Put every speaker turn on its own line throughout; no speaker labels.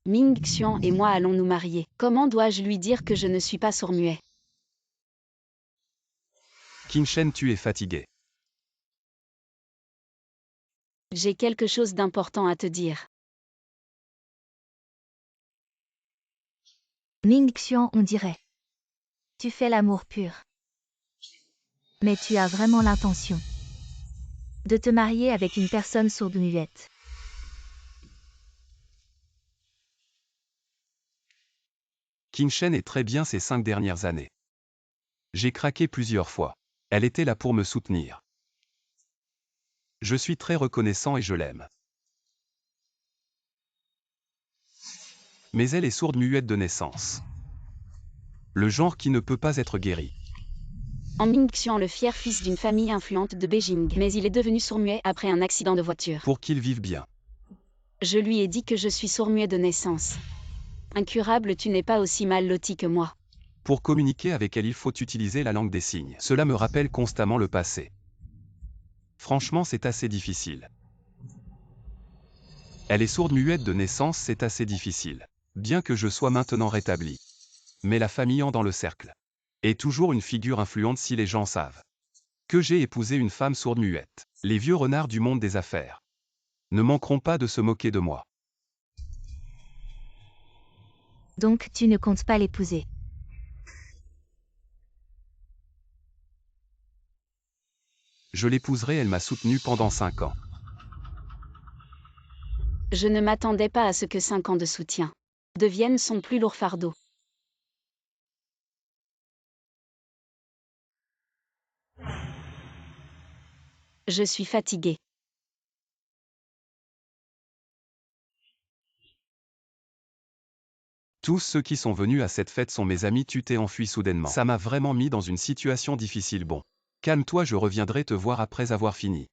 Ming Xian et moi allons nous marier. Comment dois-je lui dire que je ne suis pas sourd-muet?
Qin Shen, tu es fatigué.
J'ai quelque chose d'important à te dire.
Ming Xian, on dirait. Tu fais l'amour pur. Mais tu as vraiment l'intention de te marier avec une personne sourde-muette.
Qin Shen est très bien ces 5 dernières années. J'ai craqué plusieurs fois. Elle était là pour me soutenir. Je suis très reconnaissant et je l'aime. Mais elle est sourde-muette de naissance. Le genre qui ne peut pas être guéri.
En Ming Xian, le fier fils d'une famille influente de Beijing, mais il est devenu sourd-muet après un accident de voiture.
Pour qu'il vive bien.
Je lui ai dit que je suis sourd-muet de naissance. Incurable, tu n'es pas aussi mal loti que moi.
Pour communiquer avec elle, il faut utiliser la langue des signes. Cela me rappelle constamment le passé. Franchement, c'est assez difficile. Elle est sourde-muette de naissance, c'est assez difficile. Bien que je sois maintenant rétabli. Mais la famille en dans le cercle est toujours une figure influente si les gens savent que j'ai épousé une femme sourde-muette. Les vieux renards du monde des affaires ne manqueront pas de se moquer de moi.
Donc tu ne comptes pas l'épouser.
Je l'épouserai, elle m'a soutenu pendant 5 ans.
Je ne m'attendais pas à ce que 5 ans de soutien deviennent son plus lourd fardeau. Je suis fatiguée.
Tous ceux qui sont venus à cette fête sont mes amis, tu t'es enfui soudainement. Ça m'a vraiment mis dans une situation difficile. Bon, calme-toi, je reviendrai te voir après avoir fini.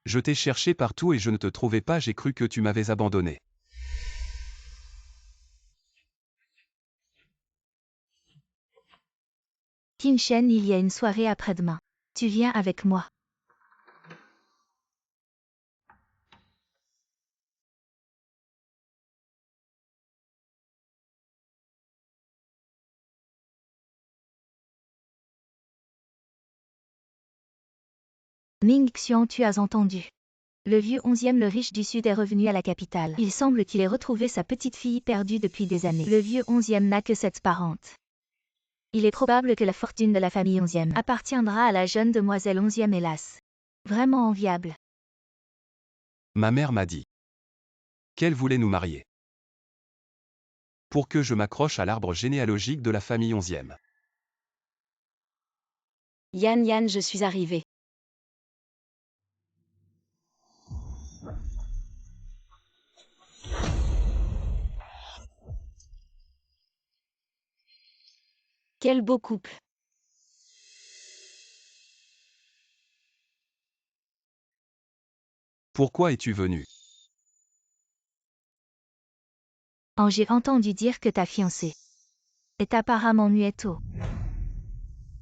Je t'ai cherché partout et je ne te trouvais pas, j'ai cru que tu m'avais abandonné.
Qin Shen, il y a une soirée après-demain. Tu viens avec moi. Ming Xian, tu as entendu. Le vieux 11e, le riche du Sud, est revenu à la capitale. Il semble qu'il ait retrouvé sa petite fille perdue depuis des années. Le vieux 11e n'a que 7 parentes. Il est probable que la fortune de la famille 11e appartiendra à la jeune demoiselle 11e, hélas. Vraiment enviable.
Ma mère m'a dit qu'elle voulait nous marier pour que je m'accroche à l'arbre généalogique de la famille 11e.
Yan Yan, je suis arrivée. Quel beau couple.
Pourquoi es-tu venu?
Oh, j'ai entendu dire que ta fiancée est apparemment muette.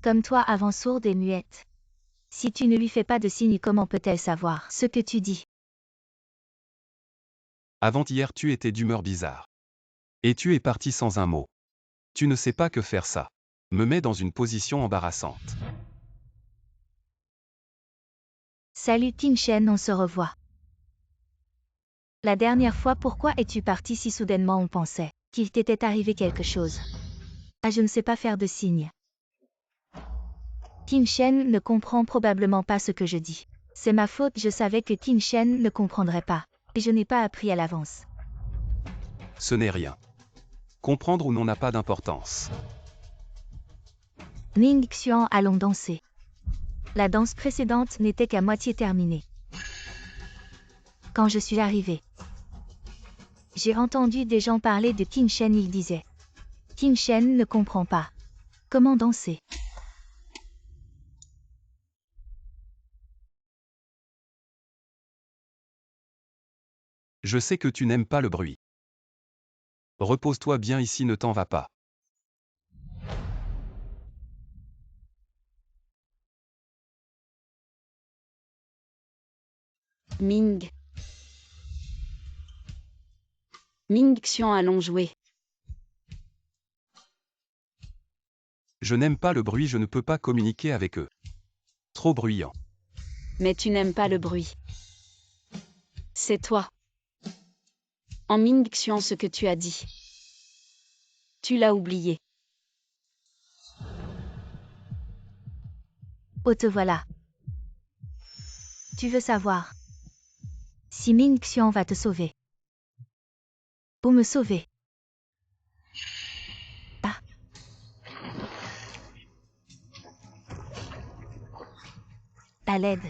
Comme toi avant sourde et muette. Si tu ne lui fais pas de signe, comment peut-elle savoir ce que tu dis?
Avant-hier, tu étais d'humeur bizarre. Et tu es parti sans un mot. Tu ne sais pas que faire, ça me met dans une position embarrassante.
Salut Qin Shen, on se revoit. La dernière fois, pourquoi es-tu parti si soudainement? On pensait qu'il t'était arrivé quelque chose. Ah, je ne sais pas faire de signe. Qin Shen ne comprend probablement pas ce que je dis. C'est ma faute, je savais que Qin Shen ne comprendrait pas. Et je n'ai pas appris à l'avance.
Ce n'est rien. Comprendre ou non n'a pas d'importance.
Ming Xian, allons danser. La danse précédente n'était qu'à moitié terminée. Quand je suis arrivée, j'ai entendu des gens parler de Qin Shen, ils disaient Qin Shen ne comprend pas comment danser.
Je sais que tu n'aimes pas le bruit. Repose-toi bien ici, ne t'en va pas.
Ming. Ming Xian, allons jouer.
Je n'aime pas le bruit, je ne peux pas communiquer avec eux. Trop bruyant.
Mais tu n'aimes pas le bruit. C'est toi. En Ming Xian, ce que tu as dit. Tu l'as oublié.
Oh, te voilà. Tu veux savoir si Ming Xian va te sauver. Pour me sauver. Ah. À l'aide.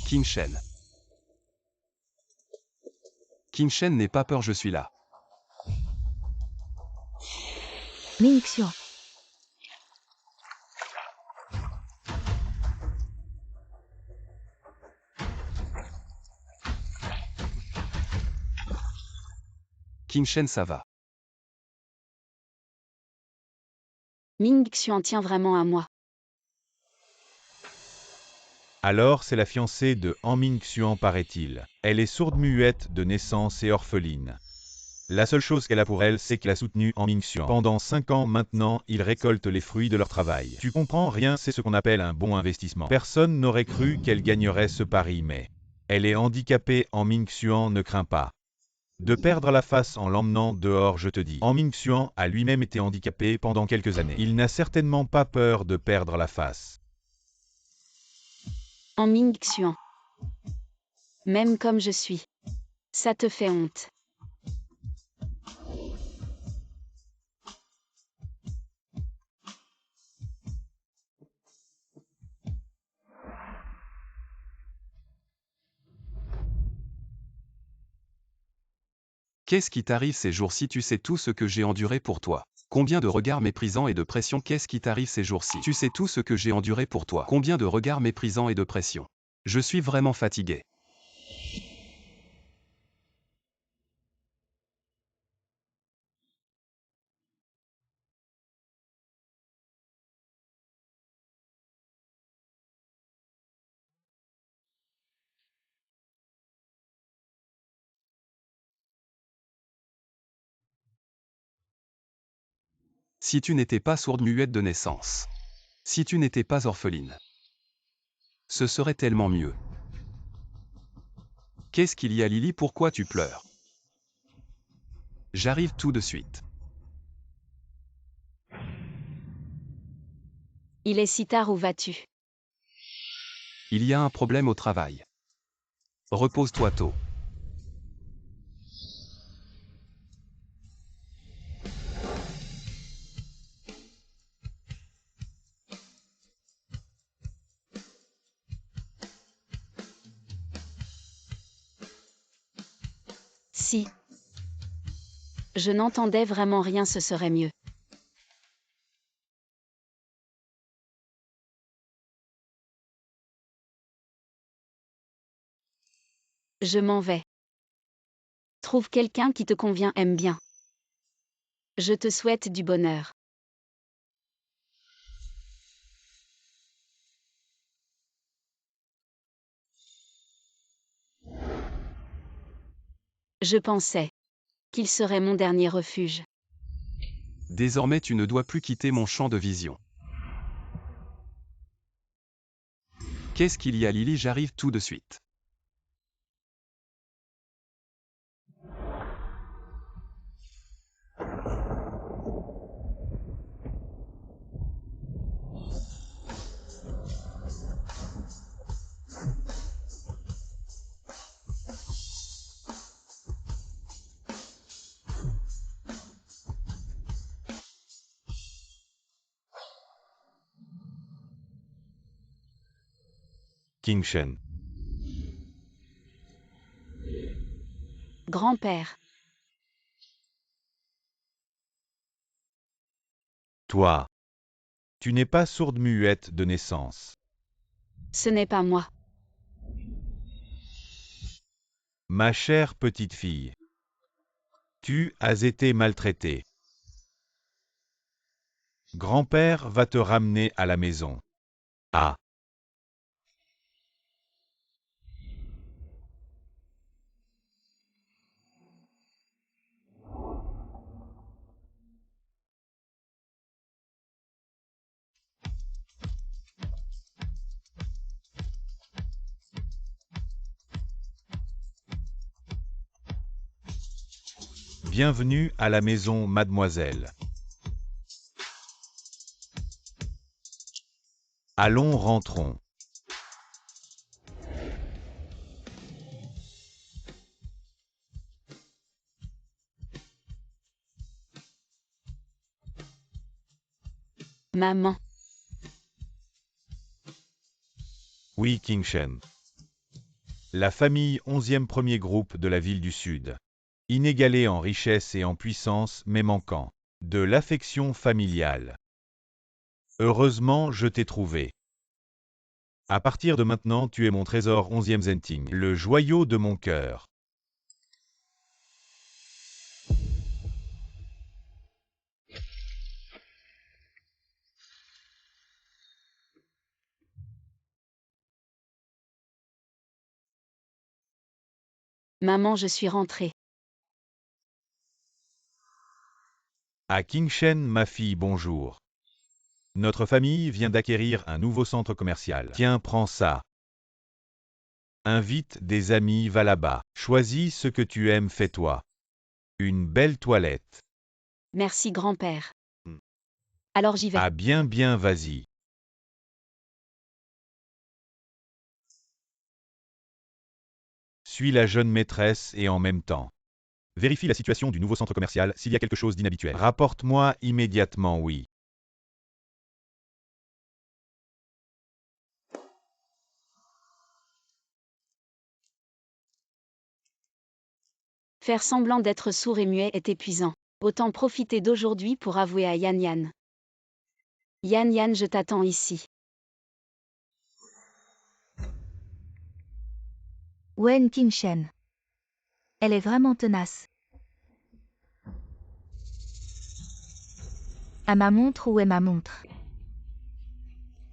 Qin Shen. Qin Shen, n'aie pas peur, je suis là.
Ming Xian.
Qin Shen, ça va.
Ming Xian tient vraiment à moi.
Alors c'est la fiancée de Han Ming-Xuan, paraît-il. Elle est sourde-muette de naissance et orpheline. La seule chose qu'elle a pour elle, c'est qu'elle a soutenu Han Ming-Xuan. Pendant 5 ans maintenant, ils récoltent les fruits de leur travail. Tu comprends rien, c'est ce qu'on appelle un bon investissement. Personne n'aurait cru qu'elle gagnerait ce pari, mais elle est handicapée. Han Ming-Xuan ne craint pas de perdre la face en l'emmenant dehors, je te dis. Han Ming-Xuan a lui-même été handicapé pendant quelques années. Il n'a certainement pas peur de perdre la face.
En Ming Xian. Même comme je suis. Ça te fait honte.
Qu'est-ce qui t'arrive ces jours-ci? Tu sais tout ce que j'ai enduré pour toi. Combien de regards méprisants et de pression? Qu'est-ce qui t'arrive ces jours-ci? Tu sais tout ce que j'ai enduré pour toi. Combien de regards méprisants et de pression? Je suis vraiment fatigué. Si tu n'étais pas sourde-muette de naissance. Si tu n'étais pas orpheline. Ce serait tellement mieux. Qu'est-ce qu'il y a, Lily? Pourquoi tu pleures? J'arrive tout de suite.
Il est si tard, où vas-tu?
Il y a un problème au travail. Repose-toi tôt.
Si. Je n'entendais vraiment rien, ce serait mieux. Je m'en vais. Trouve quelqu'un qui te convient, aime bien. Je te souhaite du bonheur. Je pensais qu'il serait mon dernier refuge.
Désormais tu ne dois plus quitter mon champ de vision. Qu'est-ce qu'il y a, Lily? J'arrive tout de suite.
Qin Shen.
Grand-père.
Toi. Tu n'es pas sourde-muette de naissance.
Ce n'est pas moi.
Ma chère petite fille. Tu as été maltraitée. Grand-père va te ramener à la maison. Ah. Bienvenue à la maison, mademoiselle. Allons, rentrons.
Maman.
Oui, King Shen. La famille 11e premier groupe de la ville du Sud. Inégalée en richesse et en puissance, mais manquant de l'affection familiale. Heureusement, je t'ai trouvé. À partir de maintenant, tu es mon trésor 11e Zenting, le joyau de mon cœur.
Maman, je suis rentrée.
À King Shen, ma fille, bonjour. Notre famille vient d'acquérir un nouveau centre commercial. Tiens, prends ça. Invite des amis, va là-bas. Choisis ce que tu aimes, fais-toi une belle toilette.
Merci grand-père. Alors j'y vais.
Ah bien, vas-y. Suis la jeune maîtresse et en même temps. Vérifie la situation du nouveau centre commercial s'il y a quelque chose d'inhabituel. Rapporte-moi immédiatement, oui.
Faire semblant d'être sourd et muet est épuisant. Autant profiter d'aujourd'hui pour avouer à Yan Yan. Yan Yan, je t'attends ici.
Wen King Shen. Elle est vraiment tenace. À ma montre, où est ma montre?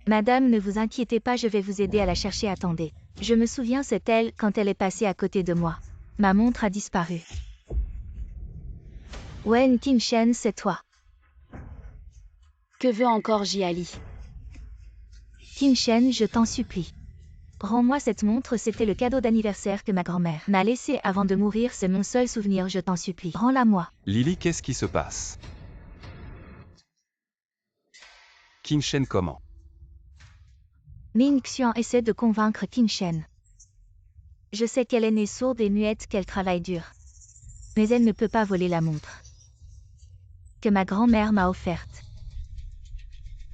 Madame, ne vous inquiétez pas, je vais vous aider à la chercher, attendez. Je me souviens, c'est elle quand elle est passée à côté de moi. Ma montre a disparu. Wen King Shen, c'est toi.
Que veut encore Jiali?
King Shen, je t'en supplie. Rends-moi cette montre, c'était le cadeau d'anniversaire que ma grand-mère m'a laissé avant de mourir, c'est mon seul souvenir, je t'en supplie. Rends-la moi.
Lily, qu'est-ce qui se passe? King Shen comment?
Ming Xian essaie de convaincre King Shen. Je sais qu'elle est née sourde et muette, qu'elle travaille dur. Mais elle ne peut pas voler la montre que ma grand-mère m'a offerte.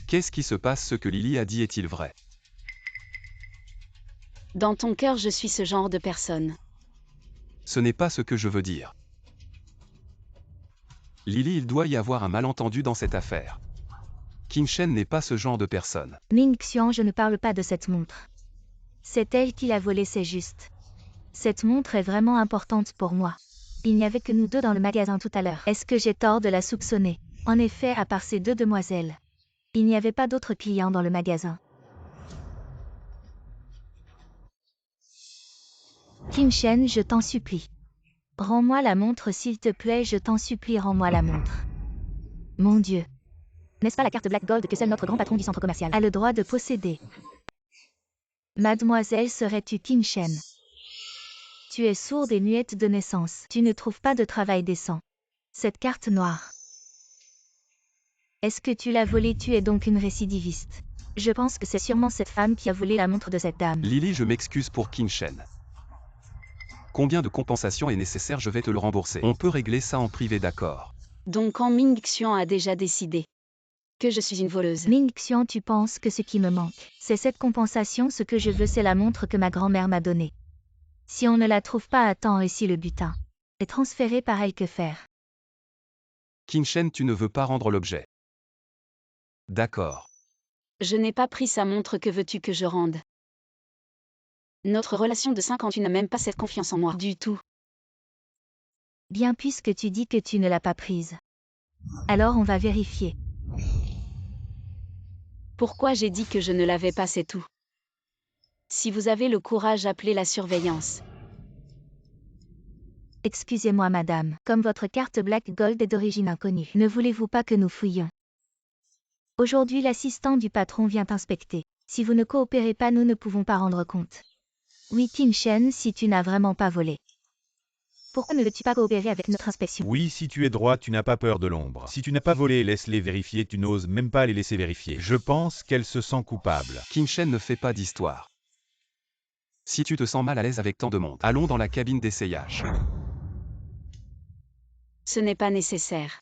Qu'est-ce qui se passe? Ce que Lily a dit est-il vrai?
Dans ton cœur, je suis ce genre de personne.
Ce n'est pas ce que je veux dire. Lily, il doit y avoir un malentendu dans cette affaire. King Shen n'est pas ce genre de personne.
Ming Xian, je ne parle pas de cette montre. C'est elle qui l'a volée, c'est juste. Cette montre est vraiment importante pour moi. Il n'y avait que nous deux dans le magasin tout à l'heure. Est-ce que j'ai tort de la soupçonner? En effet, à part ces deux demoiselles, il n'y avait pas d'autres clients dans le magasin. King Shen, je t'en supplie. Rends-moi la montre s'il te plaît, je t'en supplie, rends-moi la montre. Mon Dieu. N'est-ce pas la carte Black Gold que seul notre grand patron du centre commercial a le droit de posséder? Mademoiselle, serais-tu King Shen? Tu es sourde et muette de naissance. Tu ne trouves pas de travail décent. Cette carte noire. Est-ce que tu l'as volée? Tu es donc une récidiviste. Je pense que c'est sûrement cette femme qui a volé la montre de cette dame.
Lily, je m'excuse pour King Shen. Combien de compensation est nécessaire? Je vais te le rembourser. On peut régler ça en privé, d'accord?
Donc quand Ming Xian a déjà décidé que je suis une voleuse.
Ming Xian, tu penses que ce qui me manque, c'est cette compensation? Ce que je veux, c'est la montre que ma grand-mère m'a donnée. Si on ne la trouve pas à temps et si le butin est transféré par elle, que faire?
King Shen, tu ne veux pas rendre l'objet. D'accord.
Je n'ai pas pris sa montre, que veux-tu que je rende? Notre relation de 5 ans, tu n'as même pas cette confiance en moi du tout.
Bien, puisque tu dis que tu ne l'as pas prise. Alors on va vérifier.
Pourquoi j'ai dit que je ne l'avais pas, c'est tout. Si vous avez le courage, appelez la surveillance.
Excusez-moi madame, comme votre carte Black Gold est d'origine inconnue, ne voulez-vous pas que nous fouillions? Aujourd'hui l'assistant du patron vient inspecter. Si vous ne coopérez pas, nous ne pouvons pas rendre compte. Oui Qin Shen, si tu n'as vraiment pas volé. Pourquoi ne veux-tu pas coopérer avec notre inspection?
Oui, si tu es droit, tu n'as pas peur de l'ombre. Si tu n'as pas volé, laisse-les vérifier, tu n'oses même pas les laisser vérifier. Je pense qu'elle se sent coupable.
Qin Shen ne fait pas d'histoire. Si tu te sens mal à l'aise avec tant de monde, allons dans la cabine d'essayage.
Ce n'est pas nécessaire.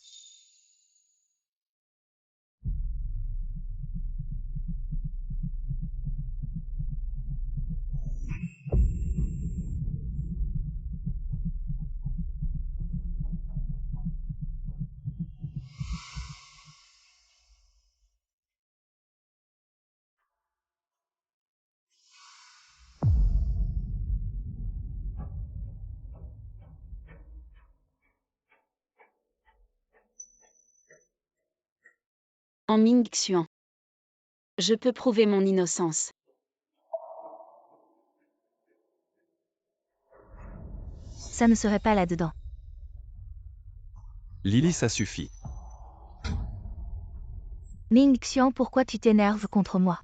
En Ming Xuan. Je peux prouver mon innocence.
Ça ne serait pas là-dedans.
Lily, ça suffit.
Ming Xian, pourquoi tu t'énerves contre moi?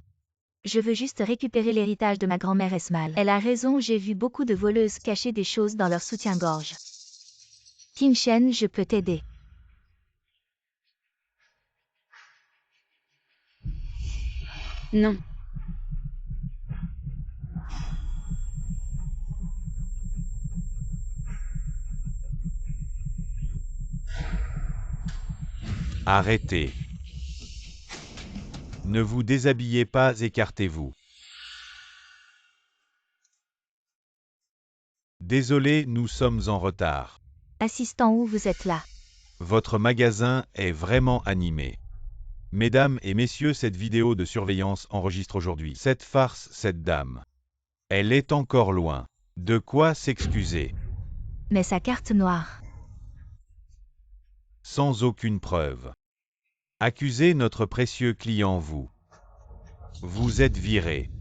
Je veux juste récupérer l'héritage de ma grand-mère Esmal. Elle a raison, j'ai vu beaucoup de voleuses cacher des choses dans leur soutien-gorge. Qin Shen, je peux t'aider.
Non.
Arrêtez. Ne vous déshabillez pas, écartez-vous. Désolé, nous sommes en retard.
Assistant, où vous êtes là?
Votre magasin est vraiment animé. Mesdames et messieurs, cette vidéo de surveillance enregistre aujourd'hui cette farce, cette dame. Elle est encore loin. De quoi s'excuser?
Mais sa carte noire.
Sans aucune preuve. Accusez notre précieux client, vous. Vous êtes viré.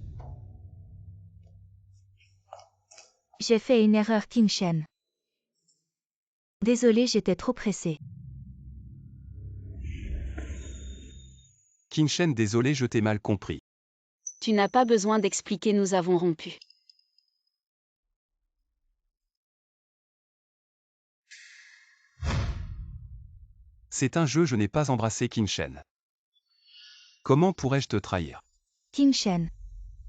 J'ai fait une erreur Qin Shen. Désolé, j'étais trop pressée.
Qin Shen, désolé, je t'ai mal compris.
Tu n'as pas besoin d'expliquer, nous avons rompu.
C'est un jeu, je n'ai pas embrassé Qin Shen. Comment pourrais-je te trahir?
Qin Shen.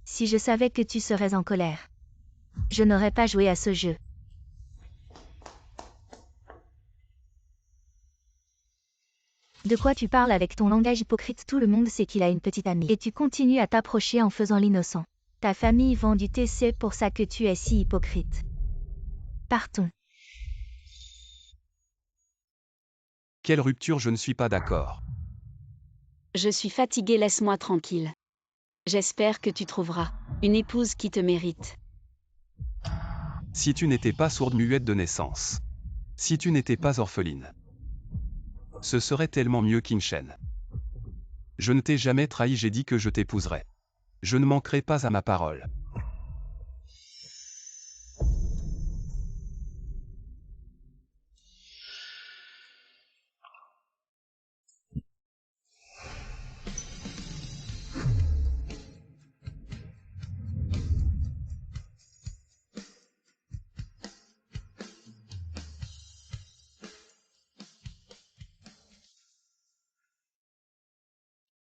Si je savais que tu serais en colère, je n'aurais pas joué à ce jeu. De quoi tu parles avec ton langage hypocrite? Tout le monde sait qu'il a une petite amie. Et tu continues à t'approcher en faisant l'innocent. Ta famille vend du thé, c'est pour ça que tu es si hypocrite. Partons.
Quelle rupture, je ne suis pas d'accord.
Je suis fatiguée, laisse-moi tranquille. J'espère que tu trouveras une épouse qui te mérite.
Si tu n'étais pas sourde-muette de naissance. Si tu n'étais pas orpheline. Ce serait tellement mieux, Qin Shen. Je ne t'ai jamais trahi, j'ai dit que je t'épouserais. Je ne manquerai pas à ma parole.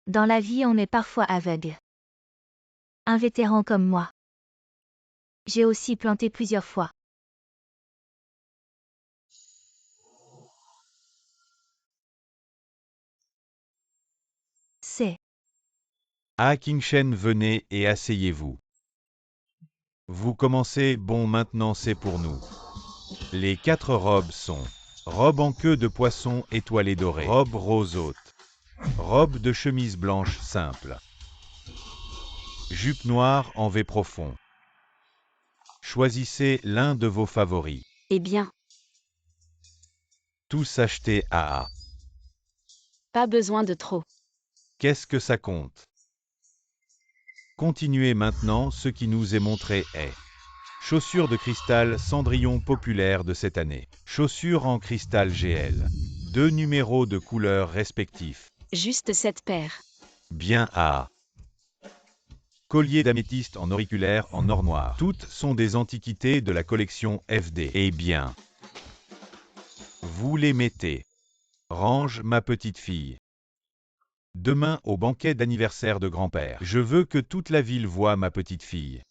Dans la vie, on est parfois aveugle. Un vétéran comme moi. J'ai aussi planté plusieurs fois. C'est.
Ah, Qin Shen, venez et asseyez-vous. Vous commencez, bon, maintenant c'est pour nous. Les 4 robes sont: robe en queue de poisson étoilée dorée, robe rose haute, robe de chemise blanche simple, jupe noire en V profond. Choisissez l'un de vos favoris.
Eh bien,
Tous achetés à A.
pas besoin de trop.
Qu'est-ce que ça compte? Continuez maintenant, ce qui nous est montré est chaussures de cristal Cendrillon populaire de cette année. Chaussures en cristal GL. 2 numéros de couleurs respectifs.
Juste cette paire.
Bien à collier d'améthyste en auriculaire en or noir. Toutes sont des antiquités de la collection FD. Eh bien, vous les mettez. Range, ma petite fille. Demain au banquet d'anniversaire de grand-père. Je veux que toute la ville voie ma petite fille.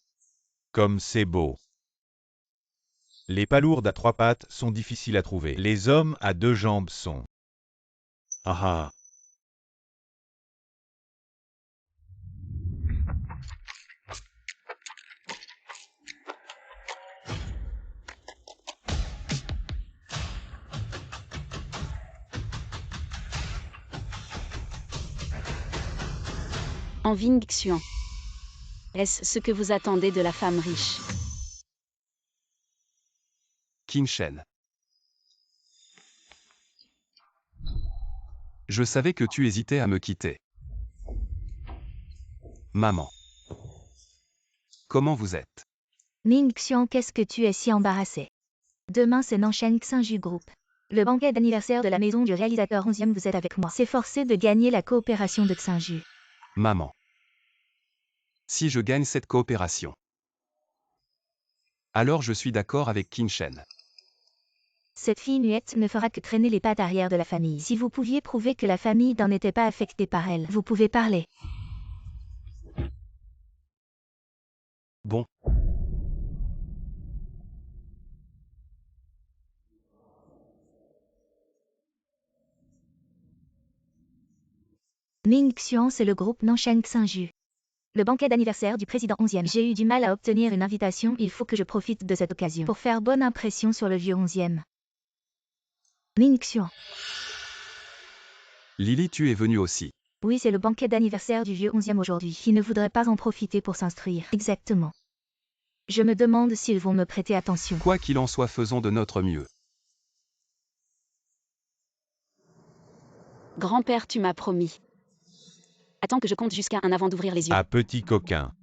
Comme c'est beau. Les palourdes à 3 pattes sont difficiles à trouver. Les hommes à 2 jambes sont. Ah ah.
Conviction. Est-ce ce que vous attendez de la femme riche?
Qin Shen. Je savais que tu hésitais à me quitter. Maman. Comment vous êtes?
Ningxian, qu'est-ce que tu es si embarrassé? Demain c'est Nansheng Xinju Group. Le banquet d'anniversaire de la maison du réalisateur 11e, vous êtes avec moi. C'est forcé de gagner la coopération de Xinju.
Maman. Si je gagne cette coopération, alors je suis d'accord avec Qin Shen.
Cette fille muette ne fera que traîner les pattes arrière de la famille. Si vous pouviez prouver que la famille n'en était pas affectée par elle, vous pouvez parler.
Bon.
Ningxian, c'est le groupe Nansheng Xinju. Le banquet d'anniversaire du président 11e. J'ai eu du mal à obtenir une invitation, il faut que je profite de cette occasion pour faire bonne impression sur le vieux 11e. Ningxian.
Lily, tu es venue aussi.
Oui, c'est le banquet d'anniversaire du vieux 11e aujourd'hui. Qui ne voudrait pas en profiter pour s'instruire? Exactement. Je me demande s'ils vont me prêter attention.
Quoi qu'il en soit, faisons de notre mieux.
Grand-père, tu m'as promis. Attends que je compte jusqu'à 1 avant d'ouvrir les yeux.
Ah petit coquin.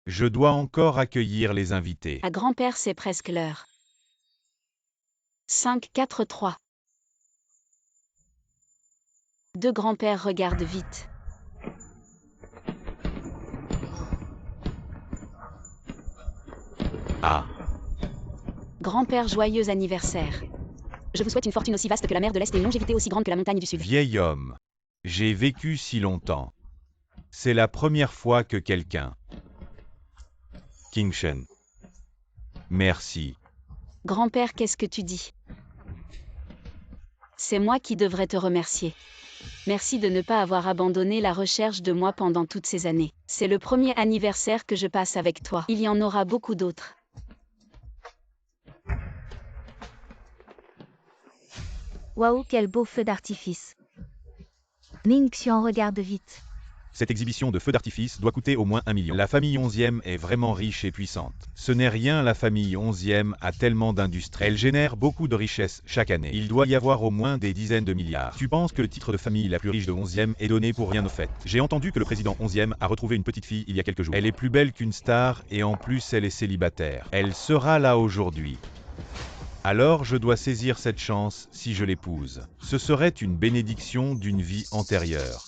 Je dois encore accueillir les invités.
À grand-père, c'est presque l'heure. 5, 4, 3. 2 grands-pères regardent vite.
Ah.
Grand-père, joyeux anniversaire. Je vous souhaite une fortune aussi vaste que la mer de l'Est et une longévité aussi grande que la montagne du Sud.
Vieil homme. J'ai vécu si longtemps. C'est la première fois que quelqu'un. Qin Shen. Merci.
Grand-père, qu'est-ce que tu dis? C'est moi qui devrais te remercier. Merci de ne pas avoir abandonné la recherche de moi pendant toutes ces années. C'est le premier anniversaire que je passe avec toi. Il y en aura beaucoup d'autres.
Waouh, quel beau feu d'artifice. Ningxian regarde vite.
Cette exhibition de feux d'artifice doit coûter au moins 1 million. La famille 11e est vraiment riche et puissante. Ce n'est rien, la famille 11e a tellement d'industries. Elle génère beaucoup de richesses chaque année. Il doit y avoir au moins des dizaines de milliards. Tu penses que le titre de famille la plus riche de 11e est donné pour rien au fait? J'ai entendu que le président 11e a retrouvé une petite fille il y a quelques jours. Elle est plus belle qu'une star et en plus elle est célibataire. Elle sera là aujourd'hui. Alors je dois saisir cette chance si je l'épouse. Ce serait une bénédiction d'une vie antérieure.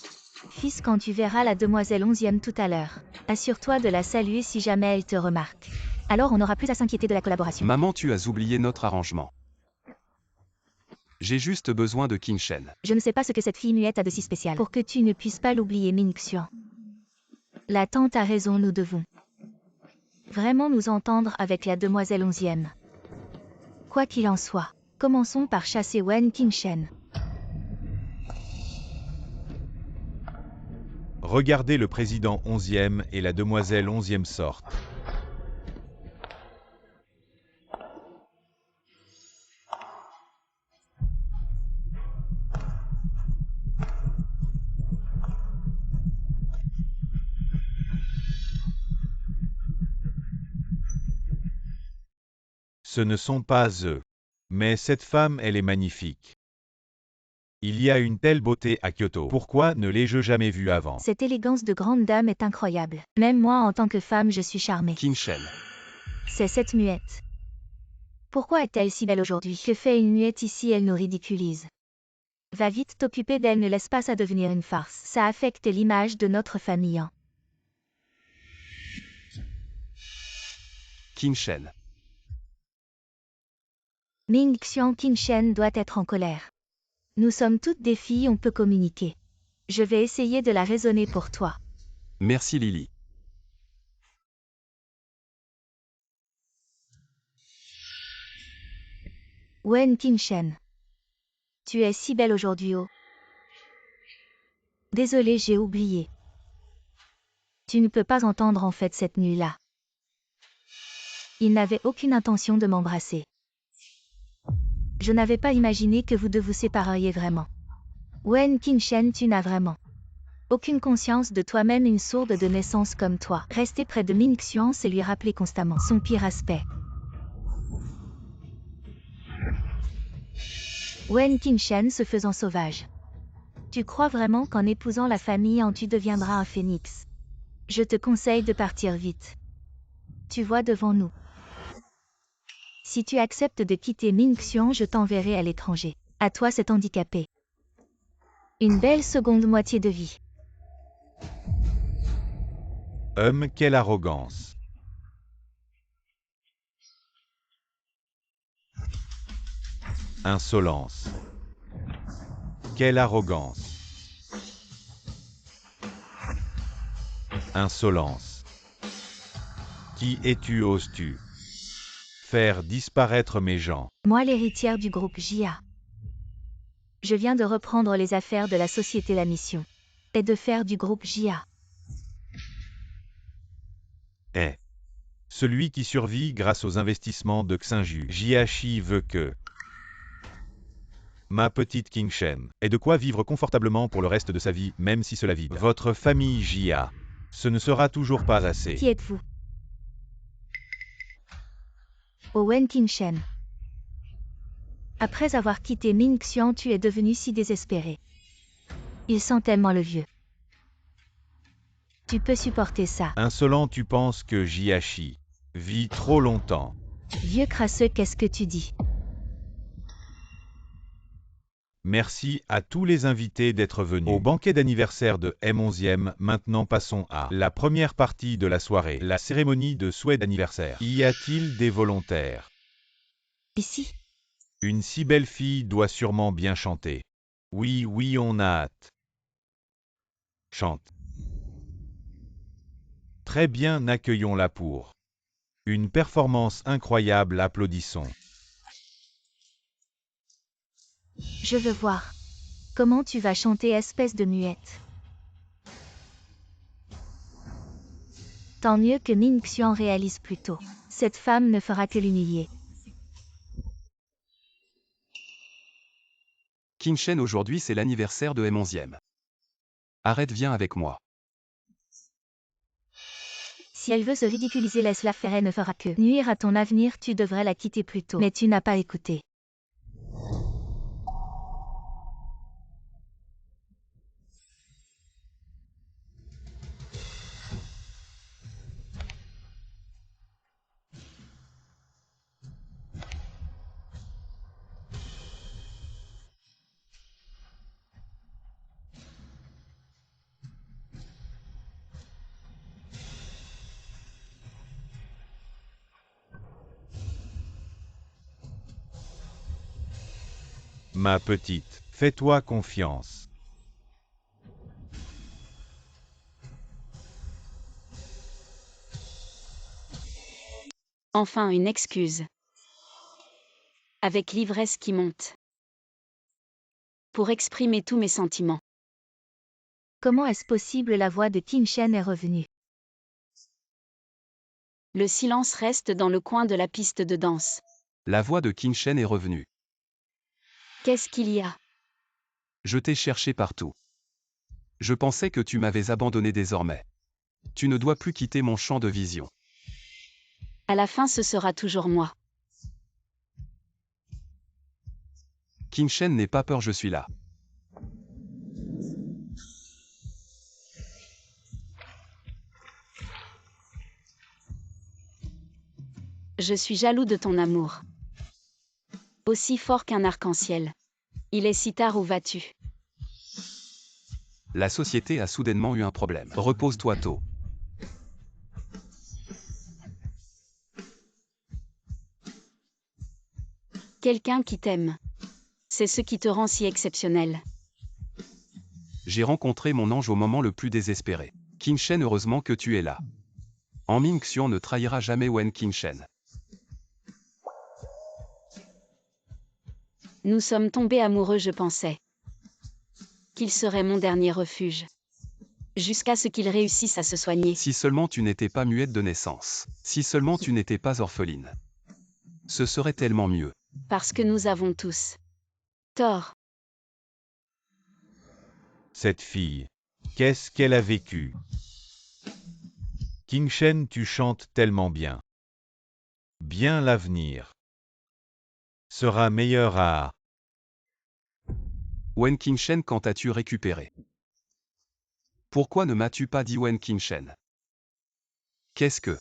Fils, quand tu verras la demoiselle 11e tout à l'heure, assure-toi de la saluer si jamais elle te remarque. Alors on n'aura plus à s'inquiéter de la collaboration.
Maman, tu as oublié notre arrangement. J'ai juste besoin de Qin Shen.
Je ne sais pas ce que cette fille muette a de si spécial pour que tu ne puisses pas l'oublier, Ningxian. La tante a raison, nous devons vraiment nous entendre avec la demoiselle 11e. Quoi qu'il en soit, commençons par chasser Wen Qin Shen.
Regardez, le président 11e et la demoiselle 11e sortent. Ce ne sont pas eux. Mais cette femme, elle est magnifique. Il y a une telle beauté à Kyoto. Pourquoi ne l'ai-je jamais vue avant?
Cette élégance de grande dame est incroyable. Même moi en tant que femme je suis charmée.
Qin-shen.
C'est cette muette. Pourquoi est-elle si belle aujourd'hui? Que fait une muette ici? Elle nous ridiculise. Va vite t'occuper d'elle, ne laisse pas ça devenir une farce. Ça affecte l'image de notre famille.
Qin-shen.
Ming Xian Qin-shen doit être en colère. Nous sommes toutes des filles, on peut communiquer. Je vais essayer de la raisonner pour toi.
Merci Lily.
Wen Qin-shen. Tu es si belle aujourd'hui, oh. Désolée, j'ai oublié. Tu ne peux pas entendre en fait cette nuit-là. Il n'avait aucune intention de m'embrasser. Je n'avais pas imaginé que vous deux vous sépareriez vraiment. Wen Qin-shen, tu n'as vraiment aucune conscience de toi-même, une sourde de naissance comme toi. Rester près de Ming Xian, c'est lui rappeler constamment son pire aspect. Wen Qin-shen se faisant sauvage. Tu crois vraiment qu'en épousant la famille tu deviendras un phénix? Je te conseille de partir vite. Tu vois devant nous. Si tu acceptes de quitter Ming Xian, je t'enverrai à l'étranger. À toi cet handicapé. Une belle seconde moitié de vie.
Quelle arrogance. Insolence. Quelle arrogance. Insolence. Qui es-tu, oses-tu faire disparaître mes gens?
Moi, l'héritière du groupe JA. Je viens de reprendre les affaires de la société. La mission est de faire du groupe JA
Est celui qui survit grâce aux investissements de Xinju. Jiashi veut que ma petite Qin-shen ait de quoi vivre confortablement pour le reste de sa vie, même si cela vide. Votre famille JA, ce ne sera toujours pas assez.
Qui êtes-vous? Wen Qin-shen. Après avoir quitté Ming Xian, tu es devenu si désespéré. Il sent tellement le vieux. Tu peux supporter ça.
Insolent, tu penses que Jiashi vit trop longtemps.
Vieux crasseux, qu'est-ce que tu dis?
Merci à tous les invités d'être venus au banquet d'anniversaire de M11e. Maintenant passons à la première partie de la soirée, la cérémonie de souhait d'anniversaire. Y a-t-il des volontaires?
Ici.
Une si belle fille doit sûrement bien chanter. Oui, oui, on a hâte. Chante. Très bien, accueillons-la pour une performance incroyable, applaudissons.
Je veux voir. Comment tu vas chanter, espèce de muette? Tant mieux que Ming Xian réalise plus tôt. Cette femme ne fera que l'humilier.
Qin-shen, aujourd'hui c'est l'anniversaire de M11e. Arrête, viens avec moi.
Si elle veut se ridiculiser, laisse-la faire, elle ne fera que nuire à ton avenir, tu devrais la quitter plus tôt. Mais tu n'as pas écouté.
Ma petite, fais-toi confiance.
Enfin une excuse. Avec l'ivresse qui monte. Pour exprimer tous mes sentiments.
Comment est-ce possible? La voix de Qin-shen est revenue.
Le silence reste dans le coin de la piste de danse.
La voix de Qin-shen est revenue.
Qu'est-ce qu'il y a?
Je t'ai cherché partout. Je pensais que tu m'avais abandonné désormais. Tu ne dois plus quitter mon champ de vision.
À la fin, ce sera toujours moi.
Qin-shen, n'aie pas peur, je suis là.
Je suis jaloux de ton amour. Aussi fort qu'un arc-en-ciel. Il est si tard, où vas-tu?
La société a soudainement eu un problème. Repose-toi tôt.
Quelqu'un qui t'aime. C'est ce qui te rend si exceptionnel.
J'ai rencontré mon ange au moment le plus désespéré. Qin-Shen, heureusement que tu es là. En Ming-Xuan ne trahira jamais Wen Qin-Shen.
Nous sommes tombés amoureux, je pensais qu'il serait mon dernier refuge. Jusqu'à ce qu'il réussisse à se soigner.
Si seulement tu n'étais pas muette de naissance. Si seulement tu n'étais pas orpheline. Ce serait tellement mieux.
Parce que nous avons tous tort.
Cette fille, qu'est-ce qu'elle a vécu? Qin-Shen, tu chantes tellement bien. Bien, l'avenir sera meilleur à...
Wen Qin-Shen, quand as-tu récupéré? Pourquoi ne m'as-tu pas dit Wen Qin-Shen? Qu'est-ce que...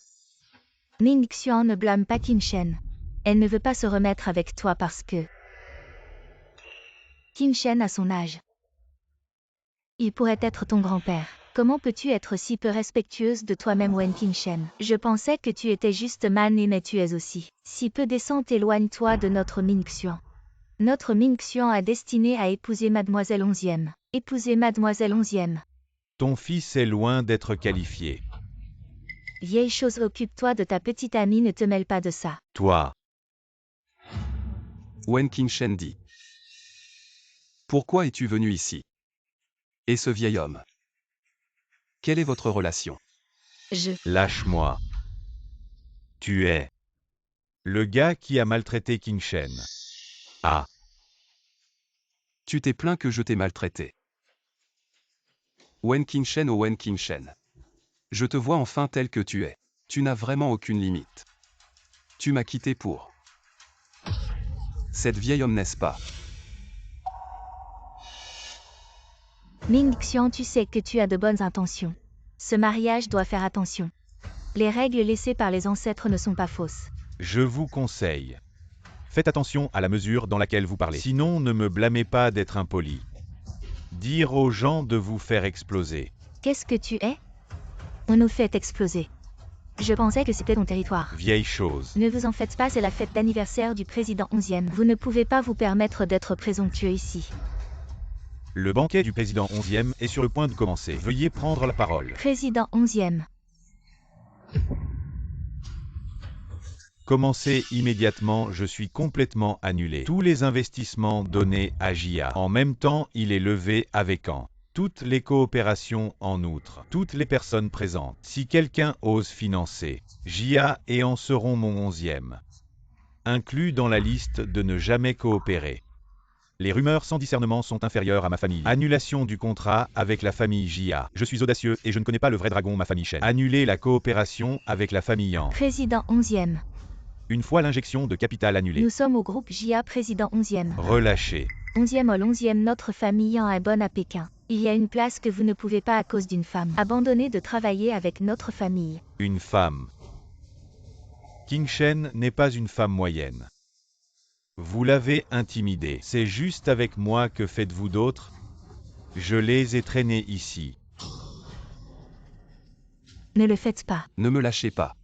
Ming-Xuan ne blâme pas Qin-Shen. Elle ne veut pas se remettre avec toi parce que... Qin-Shen a son âge. Il pourrait être ton grand-père. Comment peux-tu être si peu respectueuse de toi-même, Wen Qin-Shen? Je pensais que tu étais juste manée, mais tu es aussi si peu décente. Éloigne-toi de notre Ming-Xuan. Notre Ming-Xuan est destiné à épouser Mademoiselle Onzième. Épouser Mademoiselle Onzième.
Ton fils est loin d'être qualifié.
Vieille chose, occupe-toi de ta petite amie, ne te mêle pas de ça.
Toi,
Wen Qin-Shen dit. Pourquoi es-tu venu ici? Et ce vieil homme? Quelle est votre relation?
lâche-moi. Tu es le gars qui a maltraité Qin-Shen. Ah,
Tu t'es plaint que je t'ai maltraité. Wen Qin-Shen, oh Wen Qin-Shen. Je te vois enfin tel que tu es. Tu n'as vraiment aucune limite. Tu m'as quitté pour... cette vieille homme, n'est-ce pas?
Ming-Xuan, tu sais que tu as de bonnes intentions. Ce mariage doit faire attention. Les règles laissées par les ancêtres ne sont pas fausses.
je vous conseille. Faites attention à la mesure dans laquelle vous parlez. Sinon, ne me blâmez pas d'être impoli. Dire aux gens de vous faire exploser.
Qu'est-ce que tu es? On nous fait exploser. Je pensais que c'était ton territoire.
Vieille chose.
Ne vous en faites pas, c'est la fête d'anniversaire du président 11e. Vous ne pouvez pas vous permettre d'être présomptueux ici.
Le banquet du président 11e est sur le point de commencer. Veuillez prendre la parole.
Président 11e.
Commencez immédiatement, je suis complètement annulé. Tous les investissements donnés à JIA. En même temps, il est levé avec toutes les coopérations en outre, toutes les personnes présentes. Si quelqu'un ose financer JIA et en seront mon 11e. Inclus dans la liste de ne jamais coopérer. Les rumeurs sans discernement sont inférieures à ma famille. Annulation du contrat avec la famille JIA. Je suis audacieux et je ne connais pas le vrai dragon, ma famille Shen. Annuler la coopération avec la famille Yang.
Président 11e.
Une fois l'injection de capital annulée.
Nous sommes au groupe JIA président 11e.
Relâché.
11e au 11e, notre famille Yang est bonne à Pékin. Il y a une place que vous ne pouvez pas à cause d'une femme. Abandonnez de travailler avec notre famille.
Une femme. Qin-Shen n'est pas une femme moyenne. Vous l'avez intimidée. C'est juste avec moi, que faites-vous d'autre? Je les ai traînés ici.
Ne le faites pas.
Ne me lâchez pas.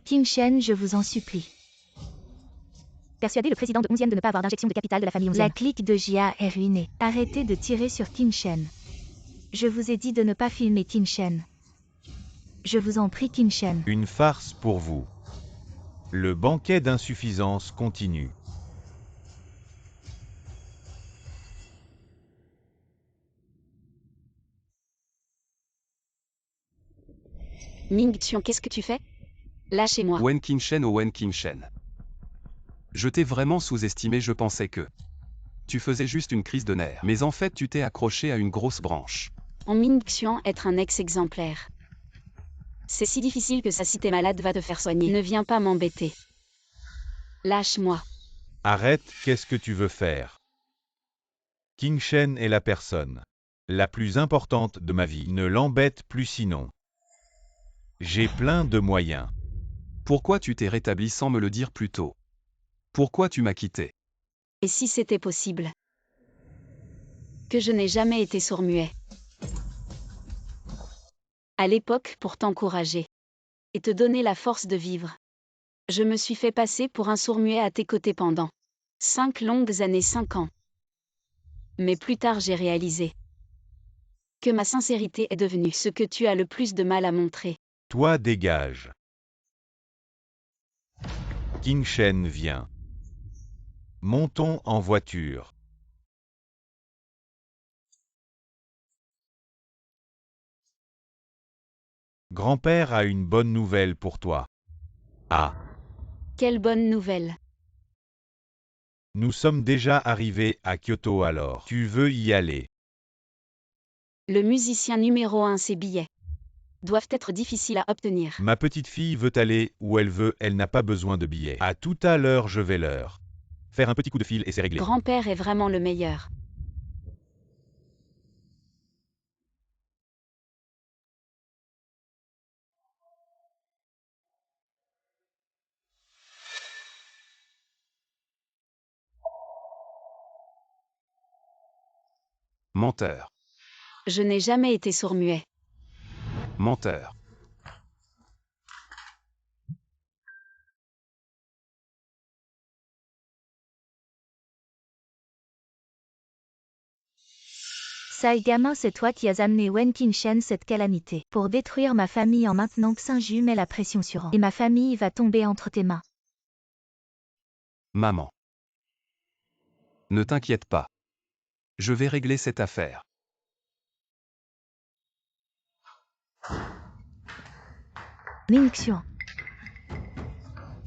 Qin-Shen, je vous en supplie. Persuadez le président de 11e de ne pas avoir d'injection de capital de la famille 11e. La clique de JIA est ruinée. Arrêtez de tirer sur Qin-Shen. Je vous ai dit de ne pas filmer Qin-Shen. Je vous en prie, Qin-Shen.
Une farce pour vous. Le banquet d'insuffisance continue.
Ming-Xuan, qu'est-ce que tu fais? Lâchez-moi.
Wen Qin-Shen, oh Wen Qin-Shen. Je t'ai vraiment sous-estimé, je pensais que... tu faisais juste une crise de nerfs. Mais en fait, tu t'es accroché à une grosse branche.
En Ming-Xuan, être un ex-exemplaire. C'est si difficile que ça, si t'es malade, va te faire soigner. Ne viens pas m'embêter. Lâche-moi.
Arrête, qu'est-ce que tu veux faire? Qin-Shen est la personne la plus importante de ma vie. Ne l'embête plus sinon. J'ai plein de moyens
Pourquoi tu t'es rétabli sans me le dire plus tôt? Pourquoi tu m'as quitté?
Et si c'était possible? Que je n'ai jamais été sourd-muet. À l'époque, pour t'encourager. Et te donner la force de vivre. Je me suis fait passer pour un sourd-muet à tes côtés pendant 5 longues années, 5 ans. Mais plus tard j'ai réalisé que ma sincérité est devenue ce que tu as le plus de mal à montrer.
Toi dégage. Qin Shen vient. Montons en voiture. Grand-père a une bonne nouvelle pour toi. Ah,
Quelle bonne nouvelle!
nous sommes déjà arrivés à Kyoto alors. Tu veux y aller?
Le musicien numéro 1, ses billets doivent être difficiles à obtenir.
Ma petite fille veut aller où elle veut, elle n'a pas besoin de billets. À tout à l'heure, je vais leur faire un petit coup de fil et c'est réglé.
Grand-père est vraiment le meilleur.
Menteur.
Je n'ai jamais été sourd-muet.
Menteur.
Saigama, c'est toi qui as amené Wen Qinshen cette calamité. Pour détruire ma famille en maintenant que Saint-Ju met la pression sur An. Et ma famille va tomber entre tes mains.
Maman. Ne t'inquiète pas. Je vais régler cette affaire.
Ning Xuan.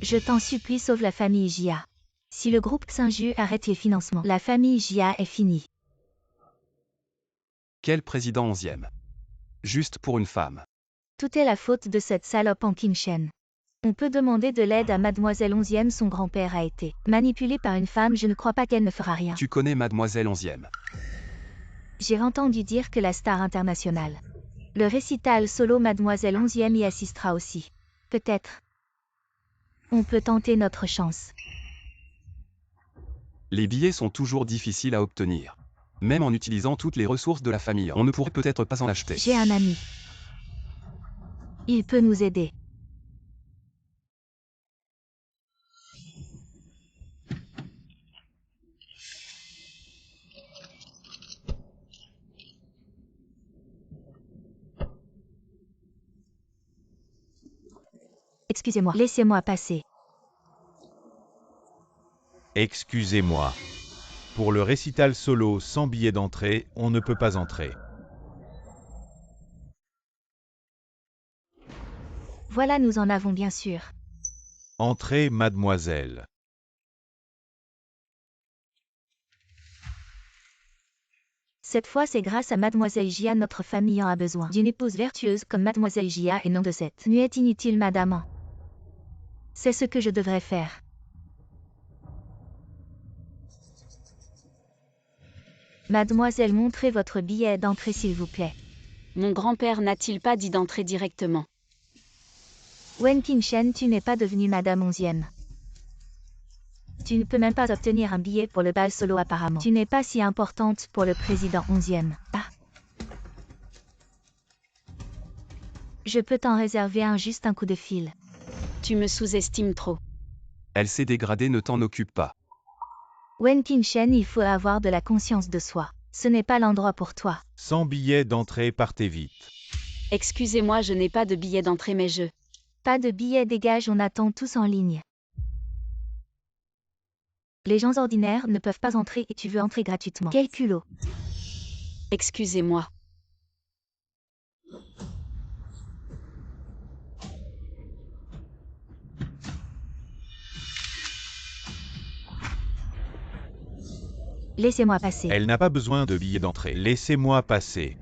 Je t'en supplie, sauve la famille Jia. Si le groupe Saint-Ju arrête les financements, la famille Jia est finie.
Quel président 11e? Juste pour une femme.
Tout est la faute de cette salope en Qinshen. On peut demander de l'aide à Mademoiselle 11e, son grand-père a été manipulé par une femme, je ne crois pas qu'elle ne fera rien.
Tu connais Mademoiselle 11e.
J'ai entendu dire que la star internationale. Le récital solo Mademoiselle 11e y assistera aussi. Peut-être. On peut tenter notre chance.
Les billets sont toujours difficiles à obtenir. Même en utilisant toutes les ressources de la famille, on ne pourrait peut-être pas en acheter.
J'ai un ami. Il peut nous aider. Excusez-moi, laissez-moi passer.
Excusez-moi. Pour le récital solo sans billet d'entrée, on ne peut pas entrer.
Voilà, nous en avons bien sûr.
Entrez, mademoiselle.
Cette fois, c'est grâce à Mademoiselle Jia notre famille en a besoin. D'une épouse vertueuse comme Mademoiselle Jia et non de cette muette inutile madame. C'est ce que je devrais faire. Mademoiselle, montrez votre billet d'entrée s'il vous plaît.
Mon grand-père n'a-t-il pas dit d'entrer directement?
Wen Qinshen, tu n'es pas devenue Madame 11e. Tu ne peux même pas obtenir un billet pour le bal solo apparemment. Tu n'es pas si importante pour le président 11e. Ah. Je peux t'en réserver un, juste un coup de fil.
Tu me sous-estimes trop.
Elle s'est dégradée, ne t'en occupe pas.
Wen Qinshen, il faut avoir de la conscience de soi. Ce n'est pas l'endroit pour toi.
Sans billet d'entrée, partez vite.
Excusez-moi, je n'ai pas de billet d'entrée mais je...
Pas de billet, dégage, on attend tous en ligne. Les gens ordinaires ne peuvent pas entrer et tu veux entrer gratuitement. Quel culot.
Excusez-moi.
Laissez-moi passer.
Elle n'a pas besoin de billet d'entrée. Laissez-moi passer.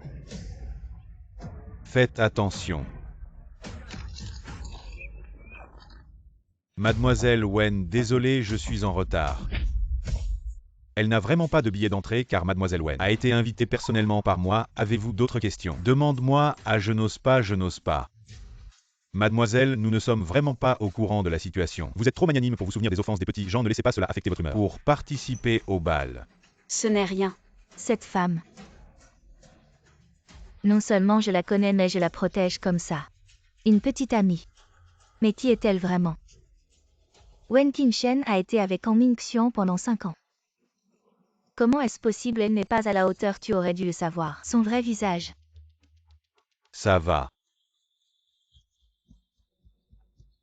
Faites attention. Mademoiselle Wen, désolé, je suis en retard. Elle n'a vraiment pas de billet d'entrée car Mademoiselle Wen a été invitée personnellement par moi. Avez-vous d'autres questions? Demande-moi à je n'ose pas, je n'ose pas. Mademoiselle, nous ne sommes vraiment pas au courant de la situation. Vous êtes trop magnanime pour vous souvenir des offenses des petits gens, ne laissez pas cela affecter votre humeur. Pour participer au bal.
Ce n'est rien.
Cette femme. Non seulement je la connais mais je la protège comme ça. Une petite amie. Mais qui est-elle vraiment? Wen Qingchen a été avec Han Mingxian pendant 5 ans. Comment est-ce possible? Elle n'est pas à la hauteur, tu aurais dû le savoir. Son vrai visage.
Ça va.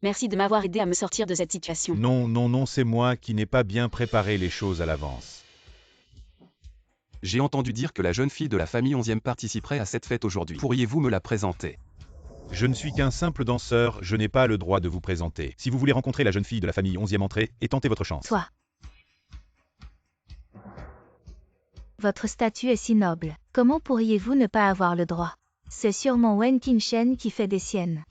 Merci de m'avoir aidé à me sortir de cette situation.
Non, non, non, c'est moi qui n'ai pas bien préparé les choses à l'avance.
J'ai entendu dire que la jeune fille de la famille 11e participerait à cette fête aujourd'hui. Pourriez-vous me la présenter?
Je ne suis qu'un simple danseur, je n'ai pas le droit de vous présenter. Si vous voulez rencontrer la jeune fille de la famille 11e, entrez et tentez votre chance.
Toi. Votre statut est si noble. Comment pourriez-vous ne pas avoir le droit? C'est sûrement Wen Qingchen qui fait des siennes.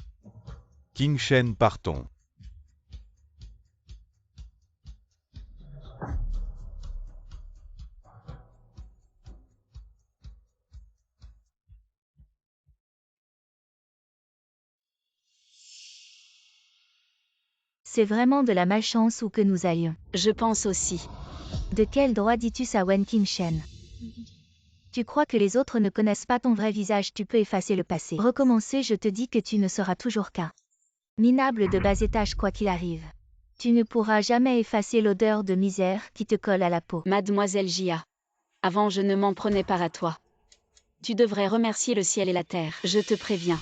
Qingchen, partons.
C'est vraiment de la malchance où que nous allions.
Je pense aussi.
De quel droit dis-tu ça, Wen Qingchen? Tu crois que les autres ne connaissent pas ton vrai visage? Tu peux effacer le passé. Recommencer, je te dis que tu ne seras toujours qu'un minable de bas étage quoi qu'il arrive. Tu ne pourras jamais effacer l'odeur de misère qui te colle à la peau.
Mademoiselle Jia. Avant je ne m'en prenais pas à toi. Tu devrais remercier le ciel et la terre. Je te préviens.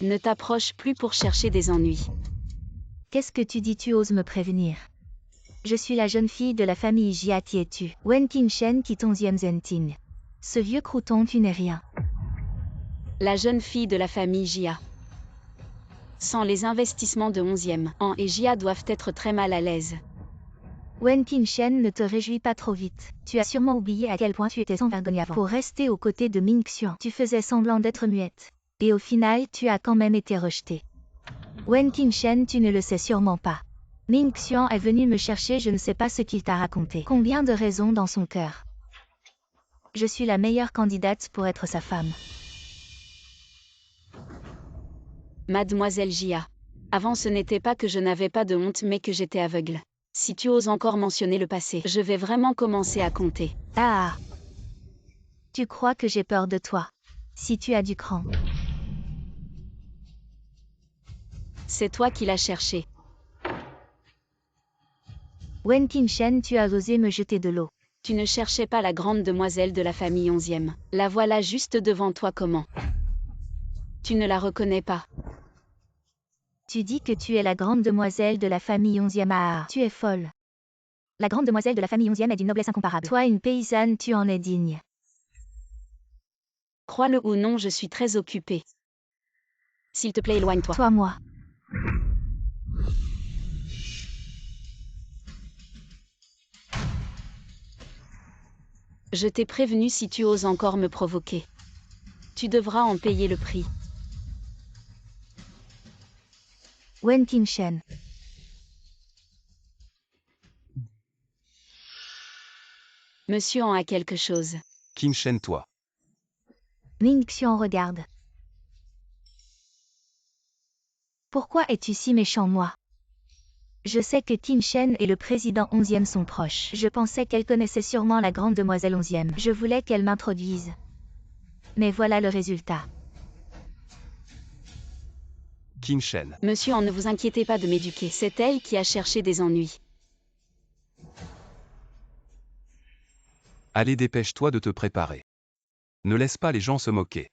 Ne t'approche plus pour chercher des ennuis.
Qu'est-ce que tu dis? Tu oses me prévenir? Je suis la jeune fille de la famille Jia, qui es-tu? Wen Qingchen qui 11e Zenting. Ce vieux crouton, tu n'es rien.
La jeune fille de la famille Jia. Sans les investissements de 11e, Han et Jia doivent être très mal à l'aise.
Wen Qingchen, ne te réjouis pas trop vite. Tu as sûrement oublié à quel point tu étais sans vergogne avant. Pour rester aux côtés de Mingxian, tu faisais semblant d'être muette. Et au final, tu as quand même été rejetée. Wen Qingchen, tu ne le sais sûrement pas. Mingxian est venu me chercher, je ne sais pas ce qu'il t'a raconté. Combien de raisons dans son cœur. Je suis la meilleure candidate pour être sa femme.
Mademoiselle Jia. Avant ce n'était pas que je n'avais pas de honte mais que j'étais aveugle. Si tu oses encore mentionner le passé, je vais vraiment commencer à compter.
Ah! Tu crois que j'ai peur de toi? Si tu as du cran.
C'est toi qui l'as cherché.
Wen Qingchen, tu as osé me jeter de l'eau.
Tu ne cherchais pas la grande demoiselle de la famille 11e. La voilà juste devant toi. Comment? Tu ne la reconnais pas.
Tu dis que tu es la grande demoiselle de la famille 11e. Ah, tu es folle. La grande demoiselle de la famille 11e est d'une noblesse incomparable. Toi, une paysanne, tu en es digne.
Crois-le ou non, je suis très occupée. S'il te plaît, éloigne-toi.
Toi, moi.
Je t'ai prévenu, si tu oses encore me provoquer. Tu devras en payer le prix.
Wen Qingchen.
Monsieur en a quelque chose.
Qingchen, toi.
Mingxian regarde. Pourquoi es-tu si méchant, moi? Je sais que Qingchen et le président 11e sont proches. Je pensais qu'elle connaissait sûrement la grande demoiselle 11e. Je voulais qu'elle m'introduise. Mais voilà le résultat.
Qingchen.
Monsieur, en ne vous inquiétez pas de m'éduquer. C'est elle qui a cherché des ennuis.
Allez, dépêche-toi de te préparer. Ne laisse pas les gens se moquer.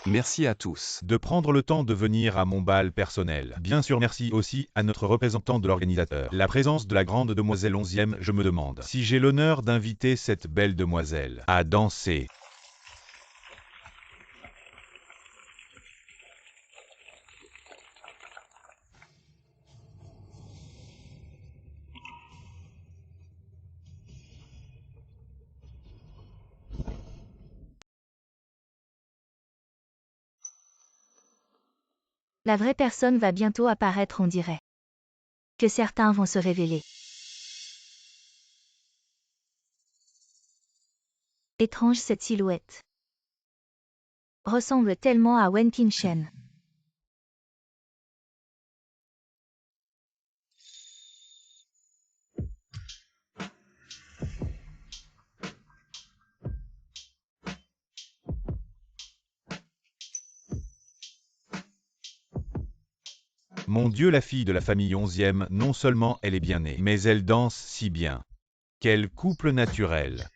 Merci à tous.
De prendre le temps de venir à mon bal personnel. Bien sûr, merci aussi à notre représentant de l'organisateur. La présence de la grande demoiselle 11e, je me demande si j'ai l'honneur d'inviter cette belle demoiselle à danser.
La vraie personne va bientôt apparaître, on dirait. Que certains vont se révéler. Étrange cette silhouette. Ressemble tellement à Wen Qingchen.
Mon Dieu, la fille de la famille 11e, non seulement elle est bien née, mais elle danse si bien. Quel couple naturel.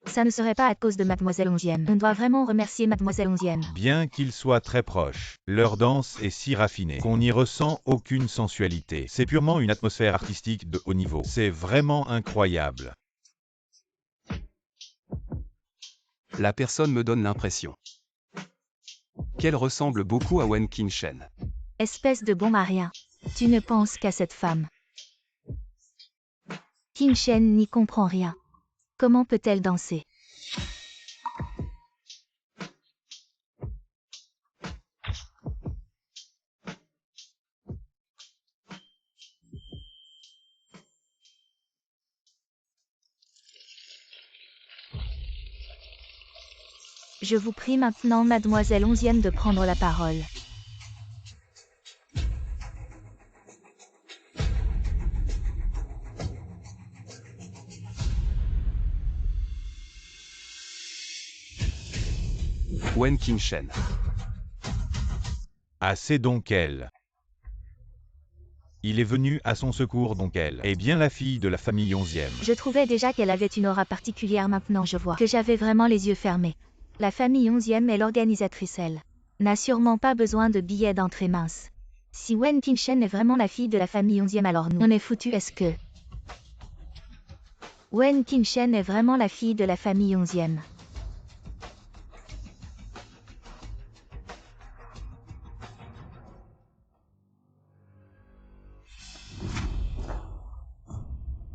Ça ne serait pas à cause de Mademoiselle 11e. On doit vraiment remercier Mademoiselle 11e.
Bien qu'ils soient très proches, leur danse est si raffinée qu'on n'y ressent aucune sensualité. C'est purement une atmosphère artistique de haut niveau. C'est vraiment incroyable.
La personne me donne l'impression qu'elle ressemble beaucoup à Wen Qingchen.
Espèce de bon marien. Tu ne penses qu'à cette femme. Qingchen n'y comprend rien. Comment peut-elle danser? Je vous prie maintenant, Mademoiselle 11e, de prendre la parole.
Wen Qingchen.
Assez donc elle. Il est venu à son secours donc elle est bien la fille de la famille 11e.
Je trouvais déjà qu'elle avait une aura particulière, maintenant je vois que j'avais vraiment les yeux fermés. La famille 11e est l'organisatrice, elle n'a sûrement pas besoin de billets d'entrée mince. Si Wen Qingchen est vraiment la fille de la famille 11e, alors nous on est foutus. Est-ce que Wen Qingchen est vraiment la fille de la famille 11e?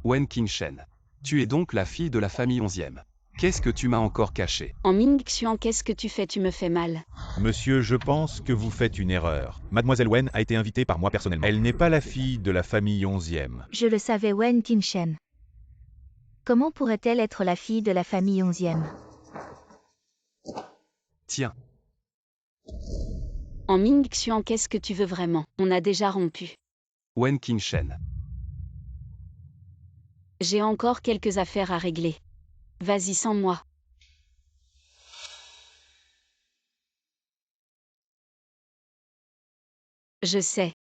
Wen Qingchen. Tu es donc la fille de la famille 11e. Qu'est-ce que tu m'as encore caché?
En Mingxian, qu'est-ce que tu fais? Tu me fais mal.
Monsieur, je pense que vous faites une erreur. Mademoiselle Wen a été invitée par moi personnellement. Elle n'est pas la fille de la famille 11e.
Je le savais, Wen Qingchen. Comment pourrait-elle être la fille de la famille 11e?
Tiens.
En Mingxian, qu'est-ce que tu veux vraiment? On a déjà rompu.
Wen Qingchen.
J'ai encore quelques affaires à régler. Vas-y sans moi. Je sais.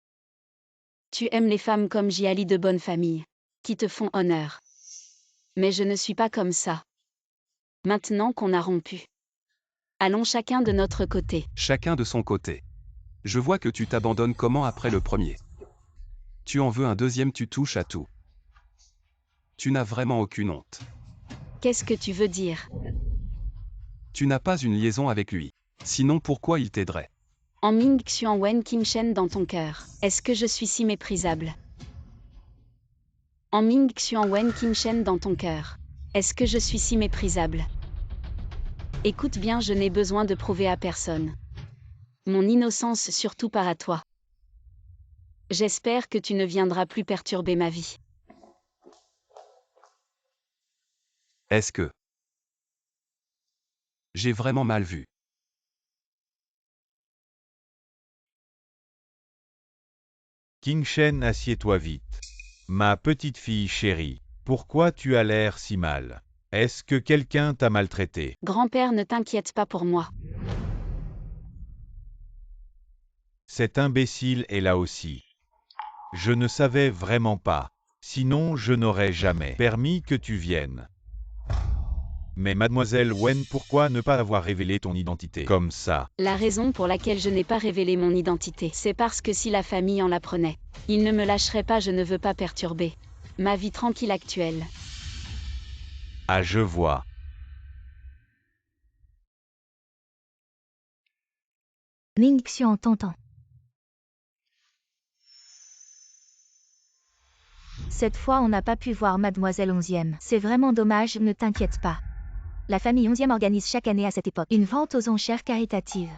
Tu aimes les femmes comme Jiali de bonne famille, qui te font honneur. Mais je ne suis pas comme ça. Maintenant qu'on a rompu, allons chacun de notre côté.
Chacun de son côté. Je vois que tu t'abandonnes comment après le premier. Tu en veux un deuxième, tu touches à tout. Tu n'as vraiment aucune honte.
Qu'est-ce que tu veux dire?
Tu n'as pas une liaison avec lui. Sinon pourquoi il t'aiderait?
En Mingxian, Wen Qingchen dans ton cœur. Est-ce que je suis si méprisable? En Mingxian, Wen Qingchen dans ton cœur. Est-ce que je suis si méprisable? Écoute bien, je n'ai besoin de prouver à personne mon innocence, surtout pas à toi. J'espère que tu ne viendras plus perturber ma vie.
Est-ce que j'ai vraiment mal vu?
Qingchen, assieds-toi vite. Ma petite fille chérie, pourquoi tu as l'air si mal? Est-ce que quelqu'un t'a maltraité?
Grand-père, ne t'inquiète pas pour moi.
Cet imbécile est là aussi. Je ne savais vraiment pas. Sinon, je n'aurais jamais permis que tu viennes. Mais mademoiselle Wen, pourquoi ne pas avoir révélé ton identité comme ça?
La raison pour laquelle je n'ai pas révélé mon identité, c'est parce que si la famille en l'apprenait, ils ne me lâcheraient pas. Je ne veux pas perturber ma vie tranquille actuelle.
Ah, je vois.
Mingxian t'entend. Cette fois, on n'a pas pu voir Mademoiselle 11e. C'est vraiment dommage, ne t'inquiète pas. La famille 11e organise chaque année à cette époque une vente aux enchères caritative.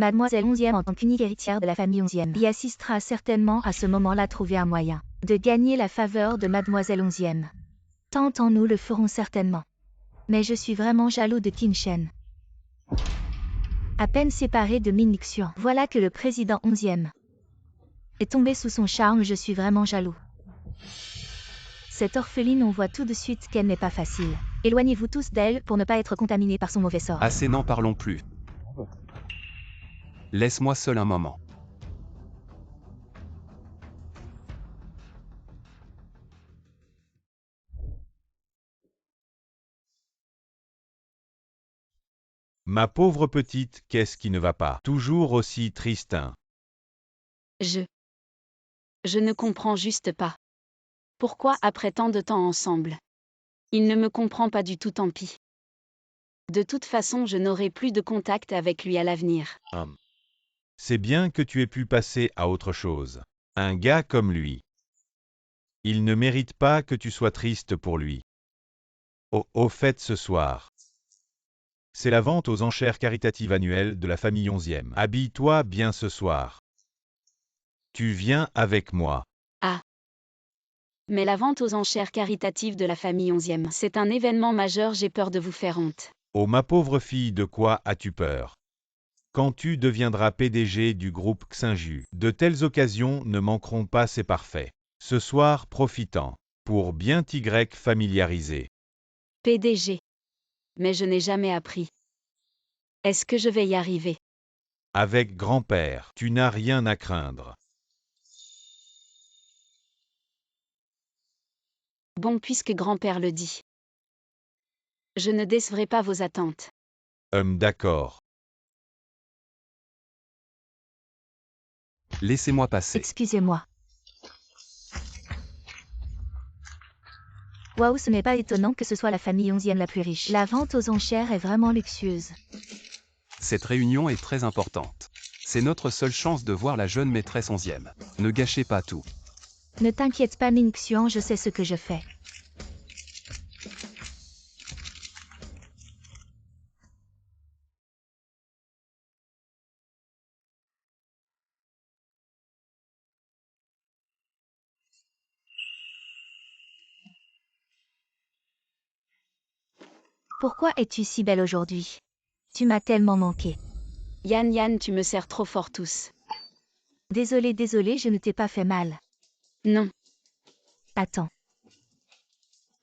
Mademoiselle 11e en tant qu'unique héritière de la famille 11e y assistera certainement à ce moment-là trouver un moyen de gagner la faveur de Mademoiselle 11e. Tant en nous le ferons certainement. Mais je suis vraiment jaloux de Qin Shen. À peine séparé de Min Xian, voilà que le président 11e est tombé sous son charme, je suis vraiment jaloux. Cette orpheline, on voit tout de suite qu'elle n'est pas facile. Éloignez-vous tous d'elle pour ne pas être contaminés par son mauvais sort.
Assez, n'en parlons plus. Laisse-moi seul un moment.
Ma pauvre petite, qu'est-ce qui ne va pas? Toujours aussi tristin.
Je ne comprends juste pas. Pourquoi après tant de temps ensemble? Il ne me comprend pas du tout, tant pis. De toute façon, je n'aurai plus de contact avec lui à l'avenir.
C'est bien que tu aies pu passer à autre chose. Un gars comme lui. Il ne mérite pas que tu sois triste pour lui. Au fait, ce soir, c'est la vente aux enchères caritatives annuelle de la famille 11e. Habille-toi bien ce soir. Tu viens avec moi.
Ah. Mais la vente aux enchères caritatives de la famille 11e, c'est un événement majeur, j'ai peur de vous faire honte.
Oh ma pauvre fille, de quoi as-tu peur? Quand tu deviendras PDG du groupe Xinju, de telles occasions ne manqueront pas, c'est parfait. Ce soir, profitant, pour bien t'y familiariser.
PDG. Mais je n'ai jamais appris. Est-ce que je vais y arriver?
Avec grand-père, tu n'as rien à craindre.
Bon, puisque grand-père le dit. Je ne décevrai pas vos attentes.
D'accord.
Laissez-moi passer.
Excusez-moi. Waouh, ce n'est pas étonnant que ce soit la famille 11e la plus riche. La vente aux enchères est vraiment luxueuse.
Cette réunion est très importante. C'est notre seule chance de voir la jeune maîtresse 11e. Ne gâchez pas tout.
Ne t'inquiète pas, Min Xian, je sais ce que je fais. Pourquoi es-tu si belle aujourd'hui? Tu m'as tellement manqué.
Yan, tu me sers trop fort tous.
Désolé, je ne t'ai pas fait mal.
Non.
Attends.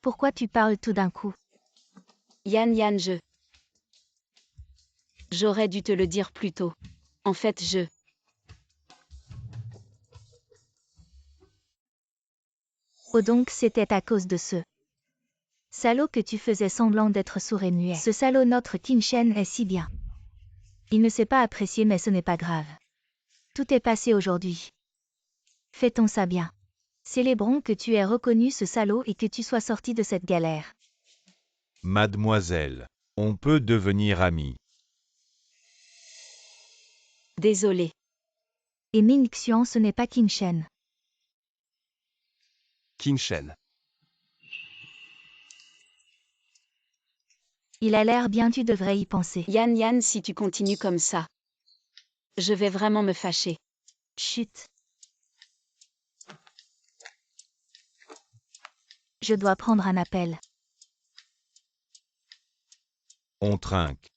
Pourquoi tu parles tout d'un coup?
Yan, J'aurais dû te le dire plus tôt. En fait,
Oh, donc c'était à cause de ce salaud que tu faisais semblant d'être sourd et muet. Ce salaud, notre Qin Shen est si bien. Il ne sait pas apprécier, mais ce n'est pas grave. Tout est passé aujourd'hui. Fêtons ça bien. Célébrons que tu aies reconnu ce salaud et que tu sois sorti de cette galère.
Mademoiselle, on peut devenir amis.
Désolé.
Et Min Xian, ce n'est pas Qin Shen.
Qin Shen.
Il a l'air bien, tu devrais y penser.
Yan, si tu continues comme ça, je vais vraiment me fâcher.
Chut. Je dois prendre un appel.
On trinque.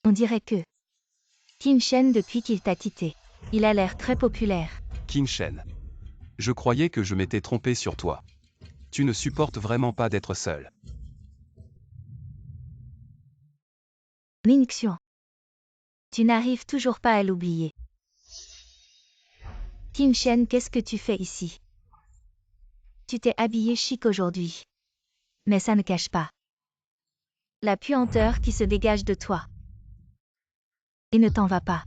On dirait que Qin Shen, depuis qu'il t'a quitté, il a l'air très populaire.
Qin Shen. Je croyais que je m'étais trompé sur toi. Tu ne supportes vraiment pas d'être seul.
Min Xian. Tu n'arrives toujours pas à l'oublier. Qin Shen, qu'est-ce que tu fais ici? Tu t'es habillé chic aujourd'hui. Mais ça ne cache pas la puanteur qui se dégage de toi. Et ne t'en va pas.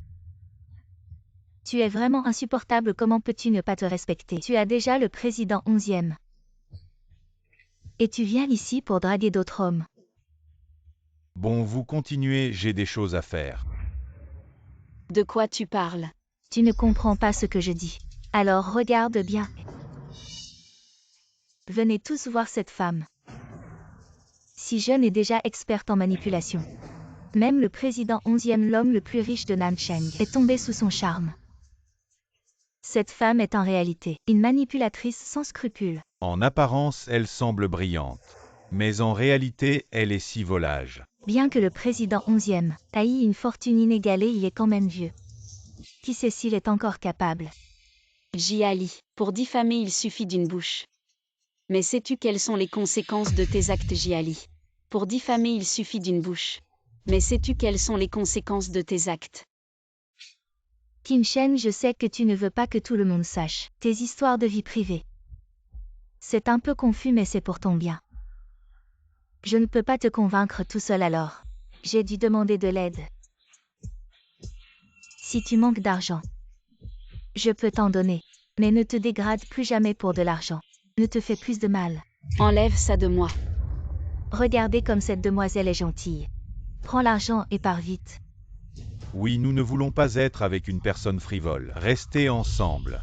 Tu es vraiment insupportable, comment peux-tu ne pas te respecter? Tu as déjà le président 11e. Et tu viens ici pour draguer d'autres hommes.
Bon, vous continuez, j'ai des choses à faire.
De quoi tu parles?
Tu ne comprends pas ce que je dis. Alors regarde bien. Venez tous voir cette femme. Si jeune et déjà experte en manipulation. Même le président 11e, l'homme le plus riche de Nancheng, est tombé sous son charme. Cette femme est en réalité une manipulatrice sans scrupules.
En apparence, elle semble brillante. Mais en réalité, elle est si volage.
Bien que le président 11e ait une fortune inégalée, il est quand même vieux. Qui sait s'il est encore capable?
Jiali, pour diffamer il suffit d'une bouche. Mais sais-tu quelles sont les conséquences de tes actes, Jiali? Pour diffamer il suffit d'une bouche. Mais sais-tu quelles sont les conséquences de tes actes?
Qin Shen, je sais que tu ne veux pas que tout le monde sache tes histoires de vie privée. C'est un peu confus, mais c'est pour ton bien. Je ne peux pas te convaincre tout seul, alors j'ai dû demander de l'aide. Si tu manques d'argent, je peux t'en donner. Mais ne te dégrade plus jamais pour de l'argent. Ne te fais plus de mal.
Enlève ça de moi.
Regardez comme cette demoiselle est gentille. Prends l'argent et pars vite.
Oui, nous ne voulons pas être avec une personne frivole. Restez ensemble.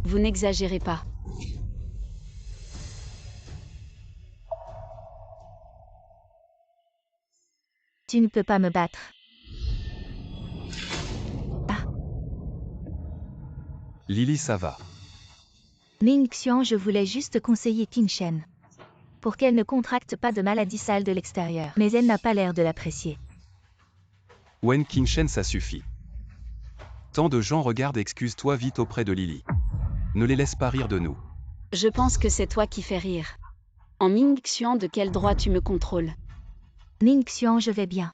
Vous n'exagérez pas.
Tu ne peux pas me battre. Ah,
Lily, ça va.
Ning Xian, je voulais juste conseiller Qin Shen pour qu'elle ne contracte pas de maladie sale de l'extérieur. Mais elle n'a pas l'air de l'apprécier.
Wen Qingshen, ça suffit. Tant de gens regardent, excuse-toi vite auprès de Lily. Ne les laisse pas rire de nous.
Je pense que c'est toi qui fais rire. En Ming Xian, de quel droit tu me contrôles?
Ning Xian, je vais bien.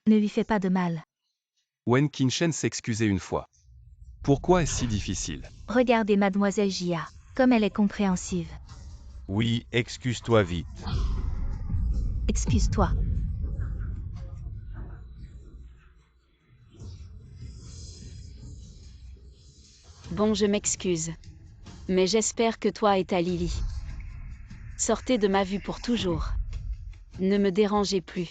Ne lui fais pas de mal.
Wen Qingshen s'excusait une fois. Pourquoi est-ce si difficile?
Regardez mademoiselle Jia, comme elle est compréhensive.
Oui, excuse-toi vite.
Excuse-toi.
Bon, je m'excuse. Mais j'espère que toi et ta Lily sortez de ma vue pour toujours. Ne me dérangez plus.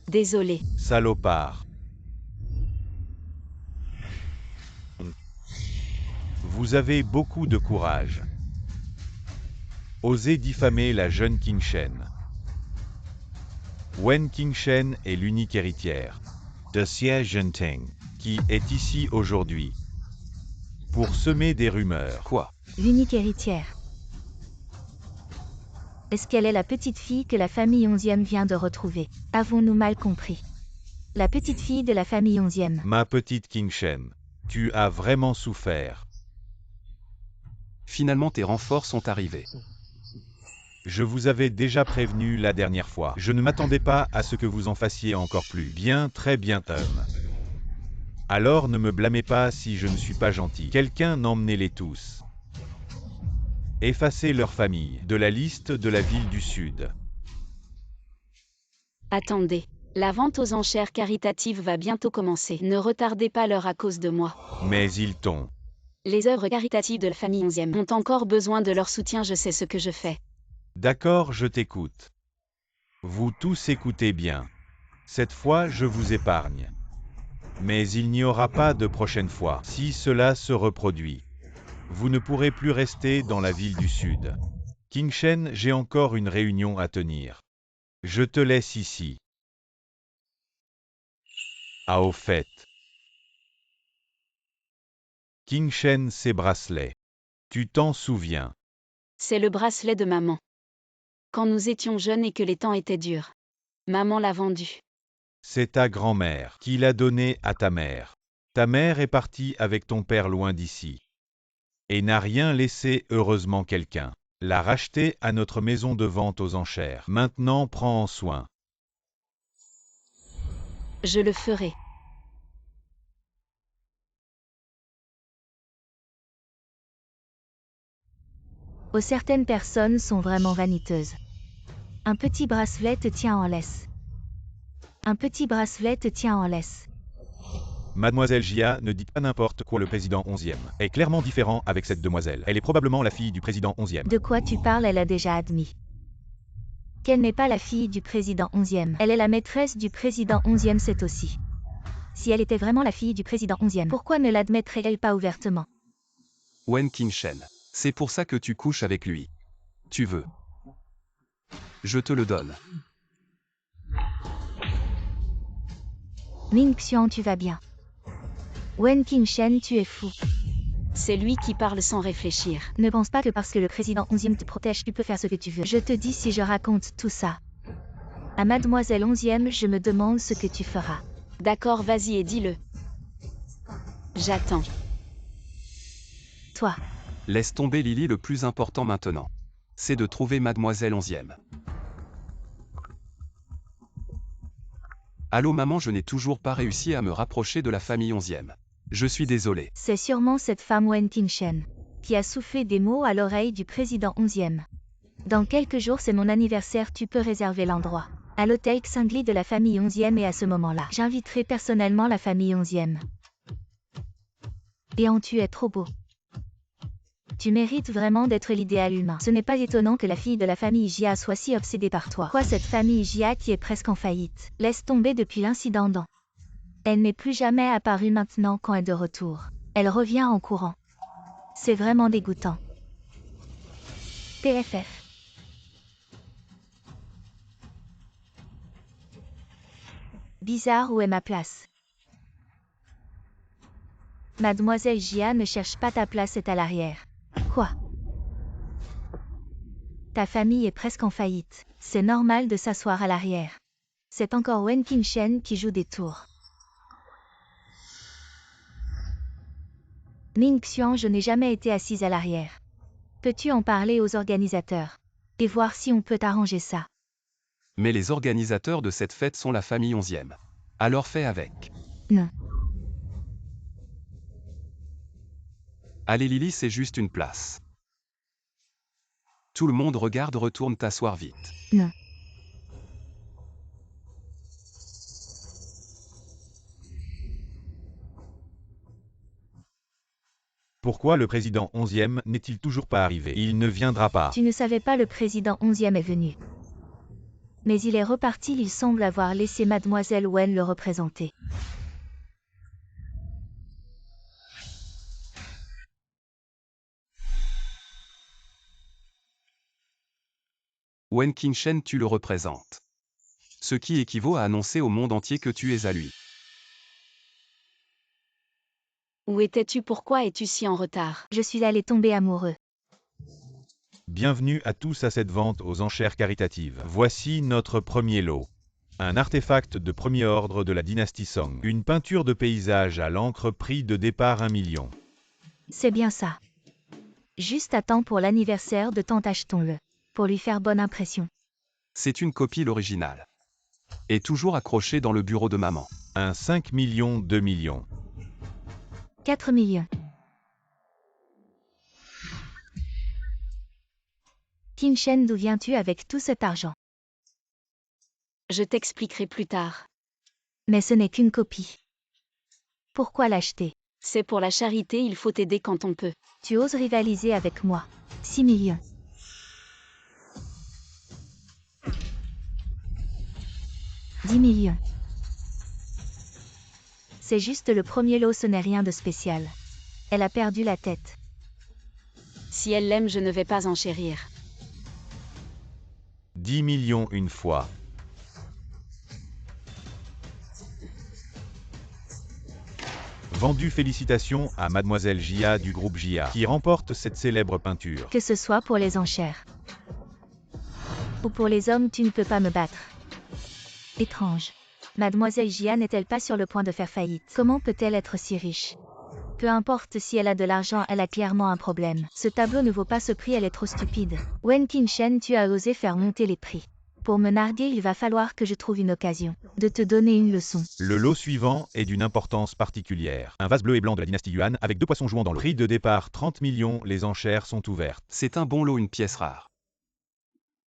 Désolé.
Salopard. Vous avez beaucoup de courage. Osez diffamer la jeune Qin Shen. Wen Qingshen est l'unique héritière de Xie Zhenting, qui est ici aujourd'hui pour semer des rumeurs.
Quoi?
L'unique héritière. Est-ce qu'elle est la petite fille que la famille 11e vient de retrouver? Avons-nous mal compris? La petite fille de la famille 11e.
Ma petite Qin Shen, tu as vraiment souffert.
Finalement, tes renforts sont arrivés.
Je vous avais déjà prévenu la dernière fois. Je ne m'attendais pas à ce que vous en fassiez encore plus. Bien, très bien, homme. Alors ne me blâmez pas si je ne suis pas gentil. Quelqu'un emmenez-les tous. Effacez leur famille de la liste de la ville du Sud.
Attendez. La vente aux enchères caritatives va bientôt commencer. Ne retardez pas l'heure à cause de moi.
Mais ils t'ont.
Les œuvres caritatives de la famille 11e ont encore besoin de leur soutien, je sais ce que je fais.
D'accord, je t'écoute. Vous tous écoutez bien. Cette fois, je vous épargne. Mais il n'y aura pas de prochaine fois. Si cela se reproduit, vous ne pourrez plus rester dans la ville du Sud. Qin Shen, j'ai encore une réunion à tenir. Je te laisse ici. Ah, au fait. Qin Shen, ses bracelets. Tu t'en souviens?
C'est le bracelet de maman. Quand nous étions jeunes et que les temps étaient durs. Maman l'a vendu.
C'est ta grand-mère qui l'a donné à ta mère. Ta mère est partie avec ton père loin d'ici. Et n'a rien laissé, heureusement quelqu'un l'a racheté à notre maison de vente aux enchères. Maintenant, prends-en soin.
Je le ferai.
Oh, certaines personnes sont vraiment vaniteuses. Un petit bracelet te tient en laisse. Un petit bracelet te tient en laisse.
Mademoiselle Jia, ne dites pas n'importe quoi, le président 11e est clairement différent avec cette demoiselle. Elle est probablement la fille du président 11e.
De quoi tu parles? Elle a déjà admis qu'elle n'est pas la fille du président 11e. Elle est la maîtresse du président 11e, c'est aussi. Si elle était vraiment la fille du président 11e, pourquoi ne l'admettrait-elle pas ouvertement?
Wen Qingshen. C'est pour ça que tu couches avec lui. Tu veux. Je te le donne.
Ming Xian, tu vas bien. Wen Qingshen, tu es fou.
C'est lui qui parle sans réfléchir.
Ne pense pas que parce que le président 11e te protège, tu peux faire ce que tu veux. Je te dis si je raconte tout ça. À Mademoiselle 11e, je me demande ce que tu feras.
D'accord, vas-y et dis-le. J'attends.
Toi.
Laisse tomber Lily, le plus important maintenant. C'est de trouver Mademoiselle 11e. Allô maman, je n'ai toujours pas réussi à me rapprocher de la famille 11e. Je suis désolé.
C'est sûrement cette femme Wen Qingshen qui a soufflé des mots à l'oreille du président 11e. Dans quelques jours, c'est mon anniversaire, tu peux réserver l'endroit. À l'hôtel Xingli de la famille 11e, et à ce moment-là, j'inviterai personnellement la famille 11e. Et tu es trop beau. Tu mérites vraiment d'être l'idéal humain. Ce n'est pas étonnant que la fille de la famille Jia soit si obsédée par toi. Quoi, cette famille Jia qui est presque en faillite? Laisse tomber depuis l'incident dans. Elle n'est plus jamais apparue maintenant quand elle est de retour. Elle revient en courant. C'est vraiment dégoûtant. TFF. Bizarre, où est ma place? Mademoiselle Jia, ne cherche pas ta place, est à l'arrière. Quoi? Ta famille est presque en faillite. C'est normal de s'asseoir à l'arrière. C'est encore Wen Qingshen qui joue des tours. Ming Xian, je n'ai jamais été assise à l'arrière. Peux-tu en parler aux organisateurs? Et voir si on peut arranger ça?
Mais les organisateurs de cette fête sont la famille 11e. Alors fais avec.
Non.
Allez Lily, c'est juste une place. Tout le monde regarde, retourne t'asseoir vite.
Non.
Pourquoi le président 11e n'est-il toujours pas arrivé? Il ne viendra pas.
Tu ne savais pas, le président 11e est venu. Mais il est reparti, il semble avoir laissé Mademoiselle Wen le représenter.
Wen Qingshen, tu le représentes. Ce qui équivaut à annoncer au monde entier que tu es à lui.
Où étais-tu? Pourquoi es-tu si en retard?
Je suis allé tomber amoureux.
Bienvenue à tous à cette vente aux enchères caritatives. Voici notre premier lot. Un artefact de premier ordre de la dynastie Song. Une peinture de paysage à l'encre, prix de départ 1 million.
C'est bien ça. Juste à temps pour l'anniversaire de tante, achetons-le. Pour lui faire bonne impression.
C'est une copie l'original. Et toujours accroché dans le bureau de maman.
Un 5 millions, 2 millions.
4 millions. Qingshen, d'où viens-tu avec tout cet argent?
Je t'expliquerai plus tard.
Mais ce n'est qu'une copie. Pourquoi l'acheter?
C'est pour la charité, il faut aider quand on peut.
Tu oses rivaliser avec moi? 6 millions. 10 millions. C'est juste le premier lot, ce n'est rien de spécial. Elle a perdu la tête.
Si elle l'aime, je ne vais pas enchérir.
10 millions une fois. Vendu, félicitations à Mademoiselle Jia du groupe Jia, qui remporte cette célèbre peinture.
Que ce soit pour les enchères ou pour les hommes, tu ne peux pas me battre. Étrange. Mademoiselle Jia n'est-elle pas sur le point de faire faillite? Comment peut-elle être si riche? Peu importe si elle a de l'argent, elle a clairement un problème. Ce tableau ne vaut pas ce prix, elle est trop stupide. Wen Qingshen, tu as osé faire monter les prix. Pour me narguer, il va falloir que je trouve une occasion de te donner une leçon.
Le lot suivant est d'une importance particulière. Un vase bleu et blanc de la dynastie Yuan avec 2 poissons jouant dans le prix de départ 30 millions, les enchères sont ouvertes.
C'est un bon lot, une pièce rare.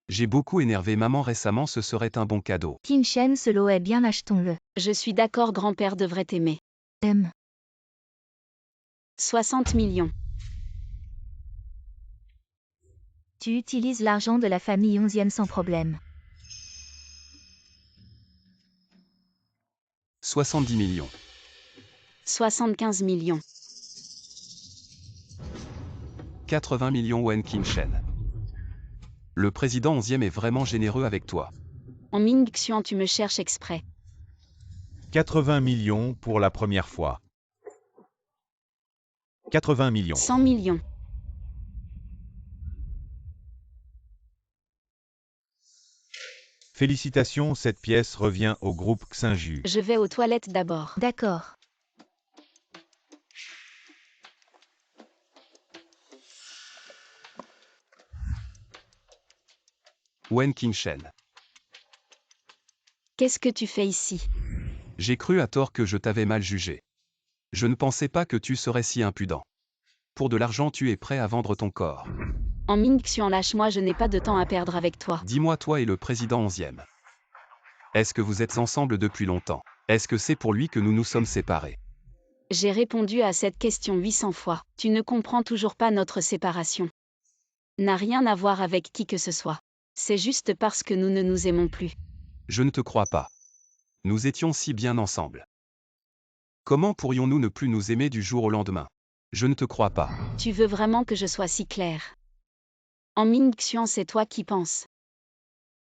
J'ai beaucoup énervé maman récemment, ce serait un bon cadeau.
Qingshen, ce lot est bien, achetons-le.
Je suis d'accord, grand-père devrait t'aimer. 60 millions.
Tu utilises l'argent de la famille 11e sans problème.
70 millions.
75 millions.
80 millions Wen Qingshen. Le président 11e est vraiment généreux avec toi.
En Ming Xian, tu me cherches exprès.
80 millions pour la première fois. 80 millions.
100 millions.
Félicitations, cette pièce revient au groupe Xinju.
Je vais aux toilettes d'abord.
D'accord.
Wen Qingshen.
Qu'est-ce que tu fais ici?
J'ai cru à tort que je t'avais mal jugé. Je ne pensais pas que tu serais si impudent. Pour de l'argent, tu es prêt à vendre ton corps.
En Ming Xian, lâche-moi, je n'ai pas de temps à perdre avec toi.
Dis-moi, toi et le président 11e. Est-ce que vous êtes ensemble depuis longtemps? Est-ce que c'est pour lui que nous nous sommes séparés?
J'ai répondu à cette question 800 fois. Tu ne comprends toujours pas notre séparation. N'a rien à voir avec qui que ce soit. C'est juste parce que nous ne nous aimons plus.
Je ne te crois pas. Nous étions si bien ensemble. Comment pourrions-nous ne plus nous aimer du jour au lendemain? Je ne te crois pas.
Tu veux vraiment que je sois si claire? En Ming Xian, c'est toi qui penses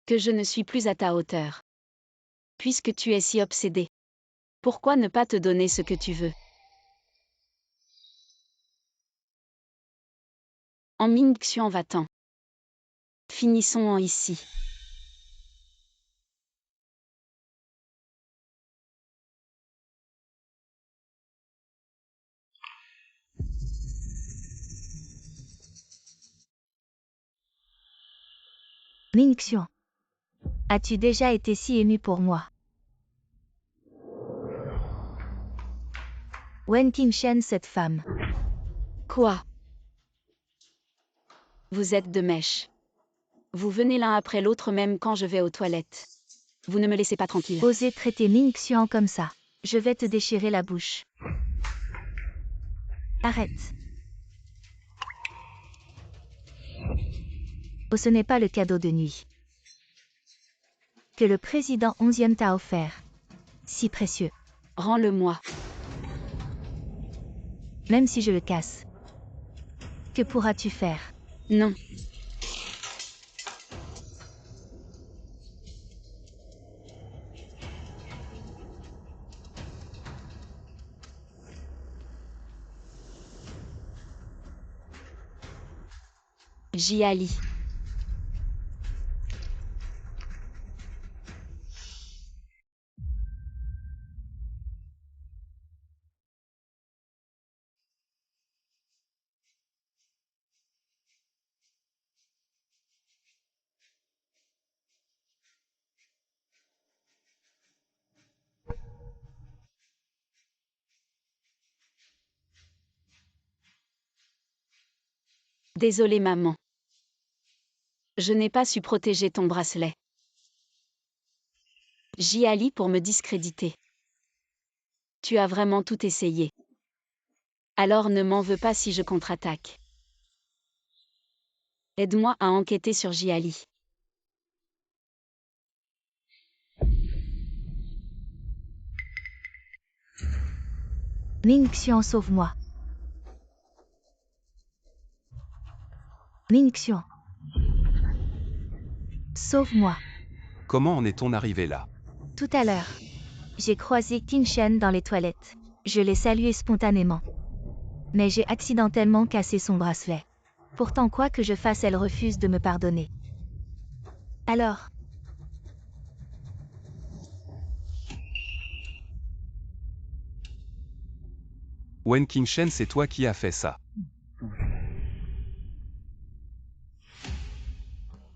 que je ne suis plus à ta hauteur. Puisque tu es si obsédé. Pourquoi ne pas te donner ce que tu veux? En Ming Xian, va-t'en. Finissons en ici.
Ming Xian. As-tu déjà été si ému pour moi? Wen Qingshen, cette femme.
Quoi? Vous êtes de mèche. Vous venez l'un après l'autre même quand je vais aux toilettes. Vous ne me laissez pas tranquille.
Osez traiter Ming Xian comme ça. Je vais te déchirer la bouche. Arrête. Oh, ce n'est pas le cadeau de nuit que le président 11e t'a offert. Si précieux.
Rends-le-moi.
Même si je le casse. Que pourras-tu faire?
Non. J'y allie. Désolée maman. Je n'ai pas su protéger ton bracelet. J'y allie pour me discréditer. Tu as vraiment tout essayé. Alors ne m'en veux pas si je contre-attaque. Aide-moi à enquêter sur Jiali.
Ming Xian, sauve-moi. Ming Xian. Sauve-moi.
Comment en est-on arrivé là?
Tout à l'heure, j'ai croisé Qingshen dans les toilettes. Je l'ai salué spontanément. Mais j'ai accidentellement cassé son bracelet. Pourtant, quoi que je fasse, elle refuse de me pardonner. Alors,
Wen Qingshen, c'est toi qui as fait ça.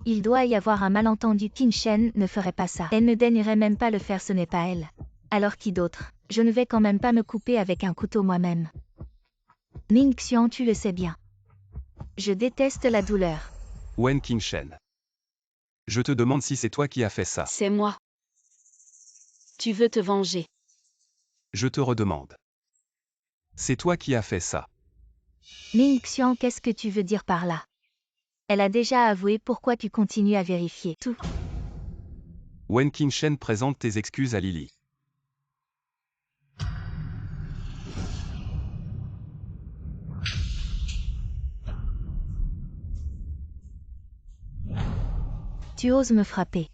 il doit y avoir un malentendu. Qingshen ne ferait pas ça. Elle ne daignerait même pas le faire, ce n'est pas elle. Alors qui d'autre? Je ne vais quand même pas me couper avec un couteau moi-même. Ming Xian, tu le sais bien. Je déteste la douleur.
Wen Qingshen. Je te demande si c'est toi qui as fait ça.
C'est moi. Tu veux te venger.
Je te redemande. C'est toi qui as fait ça.
Ming Xian, qu'est-ce que tu veux dire par là? Elle a déjà avoué, pourquoi tu continues à vérifier tout?
Wen Qingshen, présente tes excuses à Lily.
Tu oses me frapper.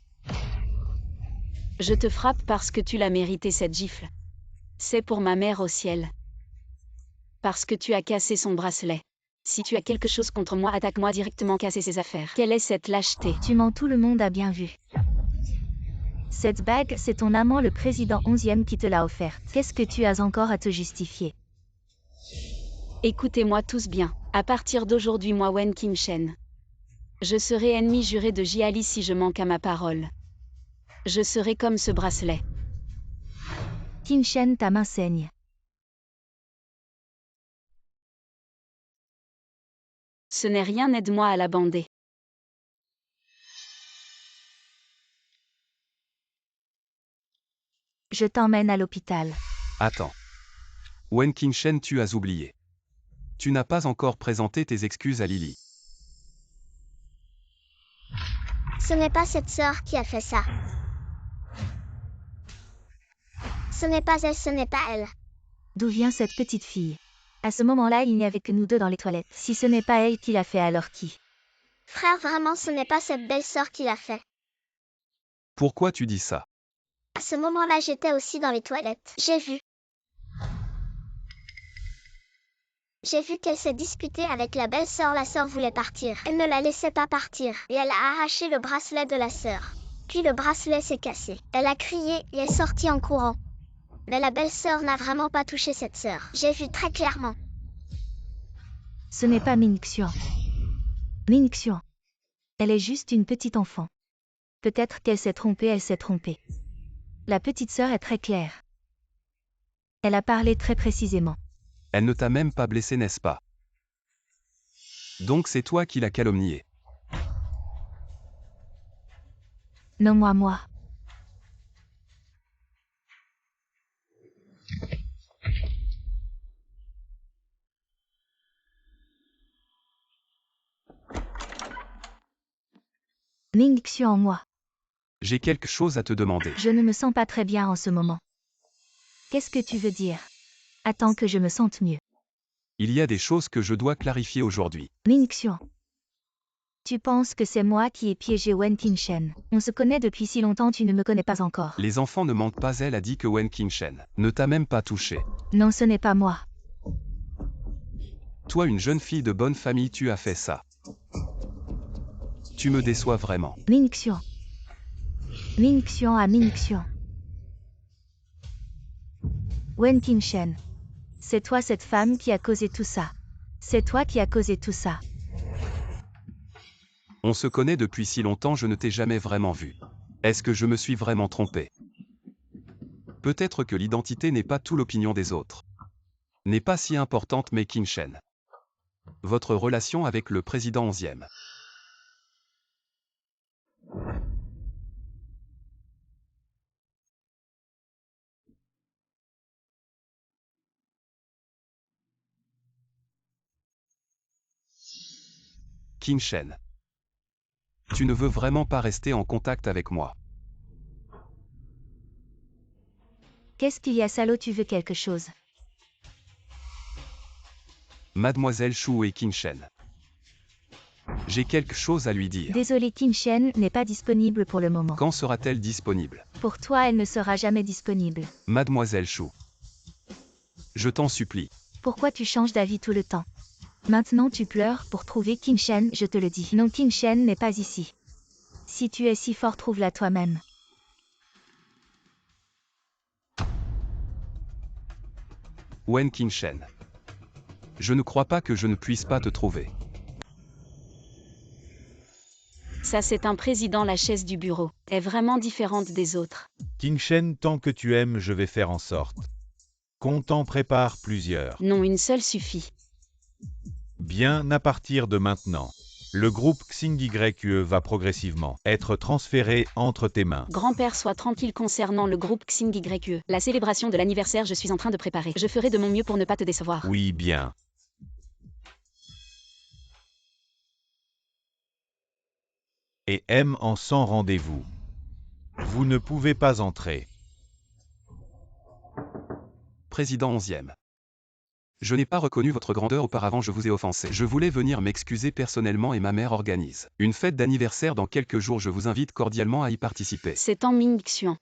Je te frappe parce que tu l'as mérité cette gifle. C'est pour ma mère au ciel. Parce que tu as cassé son bracelet. Si tu as quelque chose contre moi, attaque-moi directement, casser ses affaires. Quelle est cette lâcheté?
Tu mens, tout le monde a bien vu. Cette bague, c'est ton amant le président 11e qui te l'a offerte. Qu'est-ce que tu as encore à te justifier?
Écoutez-moi tous bien. À partir d'aujourd'hui, moi Wen Qingchen. Je serai ennemi juré de Jiali si je manque à ma parole. Je serai comme ce bracelet.
Qingchen, ta main saigne.
Ce n'est rien, aide-moi à la bander.
Je t'emmène à l'hôpital.
Attends. Wen Qingchen, tu as oublié. Tu n'as pas encore présenté tes excuses à Lily.
Ce n'est pas cette sœur qui a fait ça. Ce n'est pas elle, ce n'est pas elle.
D'où vient cette petite fille? À ce moment-là, il n'y avait que nous deux dans les toilettes. Si ce n'est pas elle qui l'a fait, alors qui?
Frère, vraiment, ce n'est pas cette belle sœur qui l'a fait.
Pourquoi tu dis ça?
À ce moment-là, j'étais aussi dans les toilettes. J'ai vu qu'elle s'est disputée avec la belle sœur. La sœur voulait partir. Elle ne la laissait pas partir. Et elle a arraché le bracelet de la sœur. Puis le bracelet s'est cassé. Elle a crié et est sortie en courant. Mais la belle sœur n'a vraiment pas touché cette sœur. J'ai vu très clairement.
Ce n'est pas Mingxian. Mingxian. Elle est juste une petite enfant. Peut-être qu'elle s'est trompée, elle s'est trompée. La petite sœur est très claire. Elle a parlé très précisément.
Elle ne t'a même pas blessé, n'est-ce pas? Donc c'est toi qui l'as calomniée.
Non, moi. Mingxian, moi.
J'ai quelque chose à te demander.
Je ne me sens pas très bien en ce moment. Qu'est-ce que tu veux dire? Attends que je me sente mieux.
Il y a des choses que je dois clarifier aujourd'hui.
Mingxian. Tu penses que c'est moi qui ai piégé Wen Qingchen? On se connaît depuis si longtemps, tu ne me connais pas encore.
Les enfants ne mentent pas, elle a dit que Wen Qingchen ne t'a même pas touché.
Non, ce n'est pas moi.
Toi, une jeune fille de bonne famille, tu as fait ça. Tu me déçois vraiment.
Mingxian. Mingxian à Mingxian. Wen Qingchen. C'est toi cette femme qui a causé tout ça. C'est toi qui as causé tout ça.
On se connaît depuis si longtemps, je ne t'ai jamais vraiment vu. Est-ce que je me suis vraiment trompé? Peut-être que l'identité n'est pas tout, l'opinion des autres n'est pas si importante, mais Qingchen. Votre relation avec le président 11e. Qingchen. Tu ne veux vraiment pas rester en contact avec moi.
Qu'est-ce qu'il y a, salaud, tu veux quelque chose?
Mademoiselle Shu et Qingchen. J'ai quelque chose à lui dire.
Désolé, Qingchen n'est pas disponible pour le moment.
Quand sera-t-elle disponible?
Pour toi, elle ne sera jamais disponible.
Mademoiselle Shu. Je t'en supplie.
Pourquoi tu changes d'avis tout le temps? Maintenant tu pleures pour trouver Qingchen, je te le dis. Non, Qingchen n'est pas ici. Si tu es si fort, trouve-la toi-même.
Wen Qingchen. Je ne crois pas que je ne puisse pas te trouver.
Ça, c'est un président, la chaise du bureau est vraiment différente des autres.
Qingchen, tant que tu aimes, je vais faire en sorte qu'on t'en prépare plusieurs.
Non, une seule suffit.
Bien, à partir de maintenant, le groupe XingYe va progressivement être transféré entre tes mains.
Grand-père, sois tranquille concernant le groupe XingYe. La célébration de l'anniversaire, je suis en train de préparer. Je ferai de mon mieux pour ne pas te décevoir.
Oui, bien. Et M en sans rendez-vous. Vous ne pouvez pas entrer.
Président 11e. Je n'ai pas reconnu votre grandeur auparavant, je vous ai offensé. Je voulais venir m'excuser personnellement et ma mère organise une fête d'anniversaire dans quelques jours, je vous invite cordialement à y participer.
C'est en Ming-Xuan.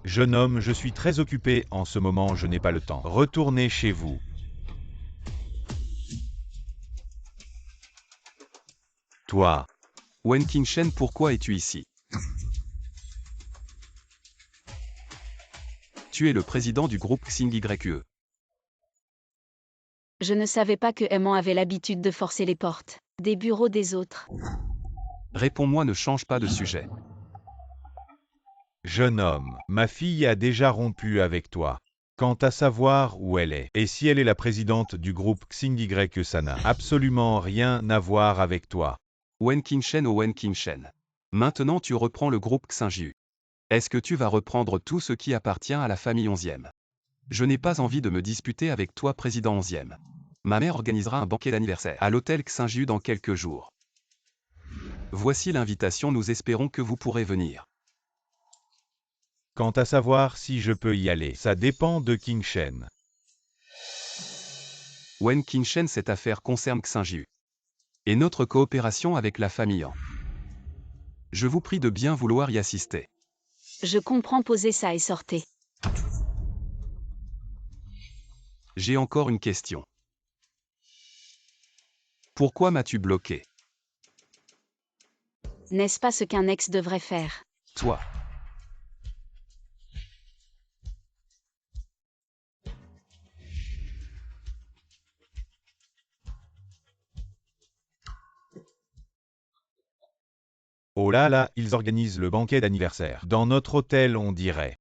Jeune homme, je suis très occupé en ce moment, je n'ai pas le temps. Retournez chez vous. Toi.
Wen Qingshen, pourquoi es-tu ici? Tu es le président du groupe XingYe.
Je ne savais pas que Aimant avait l'habitude de forcer les portes des bureaux des autres.
Réponds-moi, ne change pas de sujet.
Jeune homme, ma fille a déjà rompu avec toi. Quant à savoir où elle est, et si elle est la présidente du groupe XingYe, ça n'a absolument rien à voir avec toi.
Wen Qingshen, oh Wen Qingshen. Maintenant tu reprends le groupe Xingyu. Est-ce que tu vas reprendre tout ce qui appartient à la famille 11e? Je n'ai pas envie de me disputer avec toi, président 11e. Ma mère organisera un banquet d'anniversaire à l'hôtel Xingyu dans quelques jours. Voici l'invitation, nous espérons que vous pourrez venir.
Quant à savoir si je peux y aller, ça dépend de Qingshen.
Wen Qingshen, cette affaire concerne Xingyu et notre coopération avec la famille Han. Je vous prie de bien vouloir y assister.
Je comprends, posez ça et sortez.
J'ai encore une question. Pourquoi m'as-tu bloqué?
N'est-ce pas ce qu'un ex devrait faire?
Toi.
Oh là là, ils organisent le banquet d'anniversaire. Dans notre hôtel, on dirait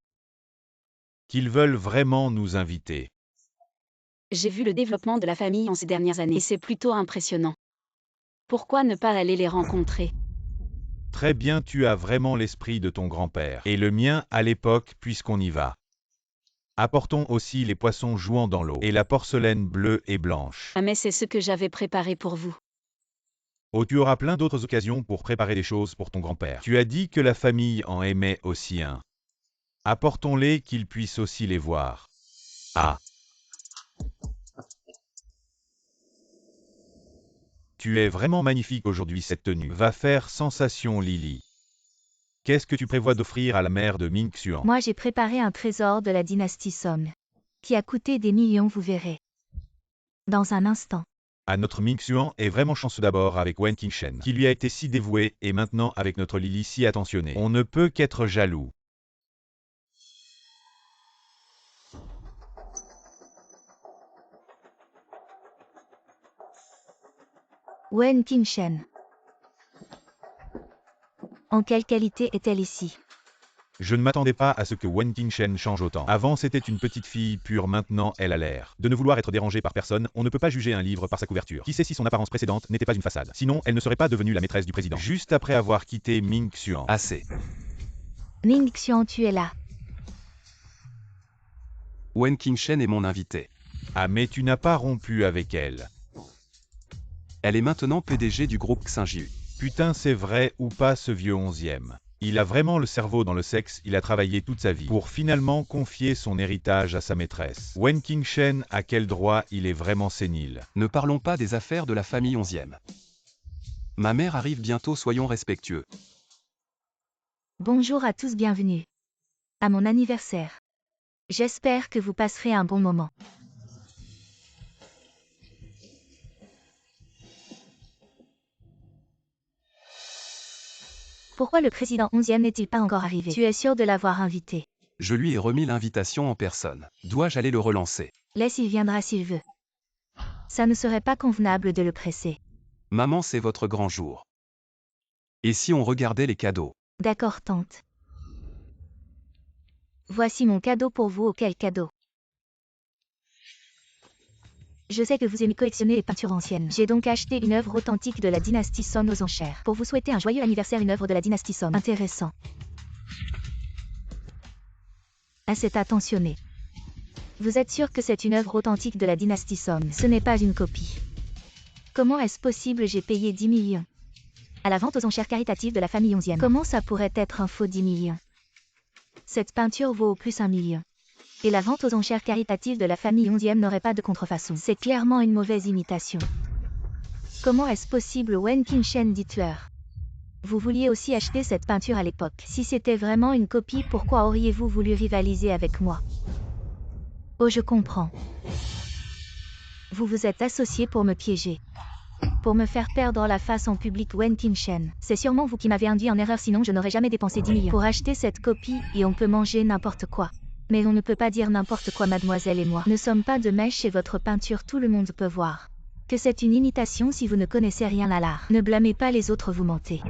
qu'ils veulent vraiment nous inviter.
J'ai vu le développement de la famille en ces dernières années et c'est plutôt impressionnant. Pourquoi ne pas aller les rencontrer?
Très bien, tu as vraiment l'esprit de ton grand-père. Et le mien à l'époque, puisqu'on y va. Apportons aussi les poissons jouant dans l'eau et la porcelaine bleue et blanche.
Ah mais c'est ce que j'avais préparé pour vous.
Oh, tu auras plein d'autres occasions pour préparer des choses pour ton grand-père. Tu as dit que la famille en aimait aussi un. Apportons-les qu'ils puissent aussi les voir. Ah. Tu es vraiment magnifique aujourd'hui, cette tenue va faire sensation, Lily. Qu'est-ce que tu prévois d'offrir à la mère de Ming-Xuan?
Moi j'ai préparé un trésor de la dynastie Song, qui a coûté des millions, vous verrez. Dans un instant.
À notre Ming-Xuan est vraiment chanceux, d'abord avec Wen Qingshen, qui lui a été si dévoué, et maintenant avec notre Lily si attentionnée. On ne peut qu'être jaloux.
Wen Qingshen. En quelle qualité est-elle ici?
Je ne m'attendais pas à ce que Wen Qingshen change autant. Avant c'était une petite fille pure, maintenant elle a l'air de ne vouloir être dérangée par personne. On ne peut pas juger un livre par sa couverture. Qui sait si son apparence précédente n'était pas une façade? Sinon, elle ne serait pas devenue la maîtresse du président. Juste après avoir quitté Ming-Xuan.
Assez.
Ming-Xuan, tu es là.
Wen Qingshen est mon invité.
Ah mais tu n'as pas rompu avec elle.
Elle est maintenant PDG du groupe Xingyu.
Putain, c'est vrai ou pas, ce vieux 11e? Il a vraiment le cerveau dans le sexe, il a travaillé toute sa vie pour finalement confier son héritage à sa maîtresse. Wen Qingshen, à quel droit il est vraiment sénile?
Ne parlons pas des affaires de la famille 11e. Ma mère arrive bientôt, soyons respectueux.
Bonjour à tous, bienvenue à mon anniversaire. J'espère que vous passerez un bon moment. Pourquoi le président 11e n'est-il pas encore arrivé? Tu es sûr de l'avoir invité?
Je lui ai remis l'invitation en personne. Dois-je aller le relancer?
Laisse, il viendra s'il veut. Ça ne serait pas convenable de le presser.
Maman, c'est votre grand jour. Et si on regardait les cadeaux?
D'accord, tante. Voici mon cadeau pour vous. Oh, quel cadeau! Je sais que vous aimez collectionner les peintures anciennes. J'ai donc acheté une œuvre authentique de la dynastie Song aux enchères. Pour vous souhaiter un joyeux anniversaire, une œuvre de la dynastie Song. Intéressant. Ah, c'est attentionné. Vous êtes sûr que c'est une œuvre authentique de la dynastie Song? Ce n'est pas une copie. Comment est-ce possible? J'ai payé 10 millions. À la vente aux enchères caritatives de la famille 11e. Comment ça pourrait être un faux 10 millions? Cette peinture vaut au plus 1 million. Et la vente aux enchères caritatives de la famille 11e n'aurait pas de contrefaçon. C'est clairement une mauvaise imitation. Comment est-ce possible, Wen Qingshen, dites-leur. Vous vouliez aussi acheter cette peinture à l'époque. Si c'était vraiment une copie, pourquoi auriez-vous voulu rivaliser avec moi? Oh, je comprends. Vous vous êtes associé pour me piéger. Pour me faire perdre la face en public, Wen Qingshen. C'est sûrement vous qui m'avez induit en erreur, sinon je n'aurais jamais dépensé 10 millions pour acheter cette copie, et on peut manger n'importe quoi. Mais on ne peut pas dire n'importe quoi, mademoiselle et moi. Ne sommes pas de mèche et votre peinture tout le monde peut voir. Que c'est une imitation si vous ne connaissez rien à l'art. Ne blâmez pas les autres, vous mentez.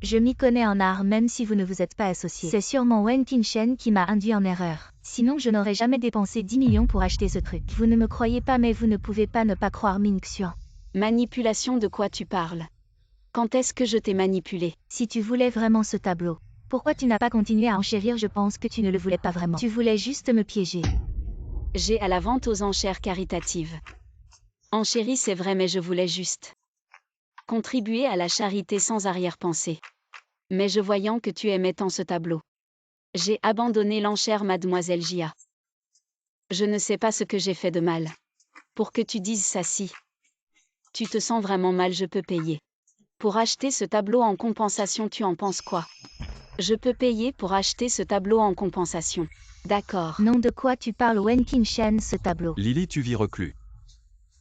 Je m'y connais en art même si vous ne vous êtes pas associé. C'est sûrement Wen Qingshen qui m'a induit en erreur. Sinon je n'aurais jamais dépensé 10 millions pour acheter ce truc. Vous ne me croyez pas, mais vous ne pouvez pas ne pas croire Ming Xuan.
Manipulation, de quoi tu parles? Quand est-ce que je t'ai manipulé?
Si tu voulais vraiment ce tableau, pourquoi tu n'as pas continué à enchérir? Je pense que tu ne le voulais pas vraiment. Tu voulais juste me piéger.
J'ai à la vente aux enchères caritatives. Enchéri, c'est vrai, mais je voulais juste contribuer à la charité sans arrière-pensée. Mais je voyant que tu aimais tant ce tableau, j'ai abandonné l'enchère, mademoiselle Jia. Je ne sais pas ce que j'ai fait de mal pour que tu dises ça. Si tu te sens vraiment mal, je peux payer pour acheter ce tableau en compensation. Tu en penses quoi? Je peux payer pour acheter ce tableau en compensation. D'accord.
Non, de quoi tu parles, Wen Qingshen, ce tableau?
Lily, tu vis reclus.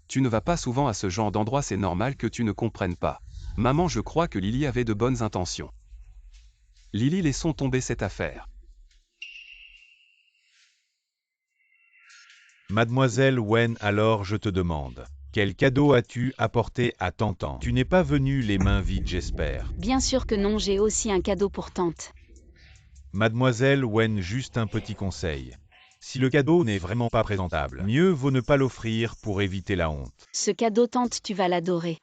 Tu ne vas pas souvent à ce genre d'endroit, c'est normal que tu ne comprennes pas. Maman, je crois que Lily avait de bonnes intentions. Lily, laissons tomber cette affaire.
Mademoiselle Wen, alors je te demande, quel cadeau as-tu apporté à Tantan? Tu n'es pas venue les mains vides, j'espère.
Bien sûr que non, j'ai aussi un cadeau pour tante.
Mademoiselle Wen, juste un petit conseil. Si le cadeau n'est vraiment pas présentable, mieux vaut ne pas l'offrir pour éviter la honte.
Ce cadeau, tante, tu vas l'adorer.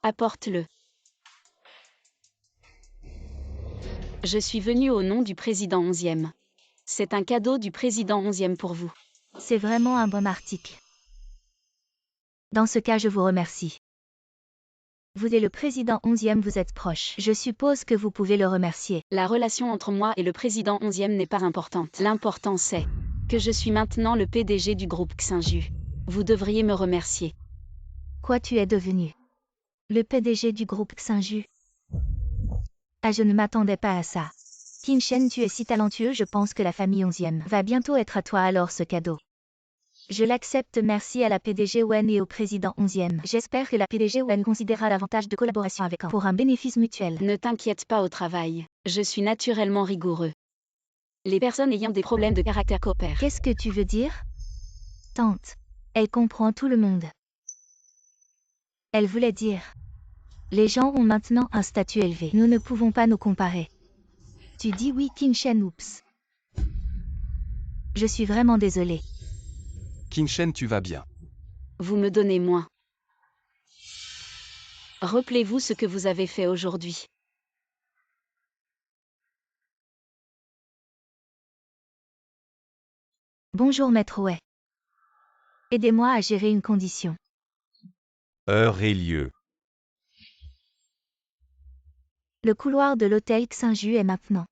Apporte-le. Je suis venue au nom du président 11e. C'est un cadeau du président 11e pour vous.
C'est vraiment un bon article. Dans ce cas, je vous remercie. Vous et le président 11e, vous êtes proches. Je suppose que vous pouvez le remercier.
La relation entre moi et le président 11e n'est pas importante. L'important c'est que je suis maintenant le PDG du groupe Xinju. Vous devriez me remercier.
Quoi, tu es devenu? Le PDG du groupe Xinju? Ah, je ne m'attendais pas à ça. Qingshen, tu es si talentueux, je pense que la famille 11e va bientôt être à toi, alors ce cadeau. Je l'accepte, merci à la PDG Wen et au président 11e. J'espère que la PDG Wen considérera davantage de collaboration avec eux pour un bénéfice mutuel.
Ne t'inquiète pas au travail. Je suis naturellement rigoureux. Les personnes ayant des problèmes de caractère coopèrent.
Qu'est-ce que tu veux dire? Tante. Elle comprend tout le monde. Elle voulait dire. Les gens ont maintenant un statut élevé. Nous ne pouvons pas nous comparer. Tu dis oui, Qingshen, oups. Je suis vraiment désolée.
Qingshen, tu vas bien.
Vous me donnez moins. Rappelez-vous ce que vous avez fait aujourd'hui.
Bonjour, maître Wei. Aidez-moi à gérer une condition.
Heure et lieu.
Le couloir de l'hôtel Xinju est maintenant.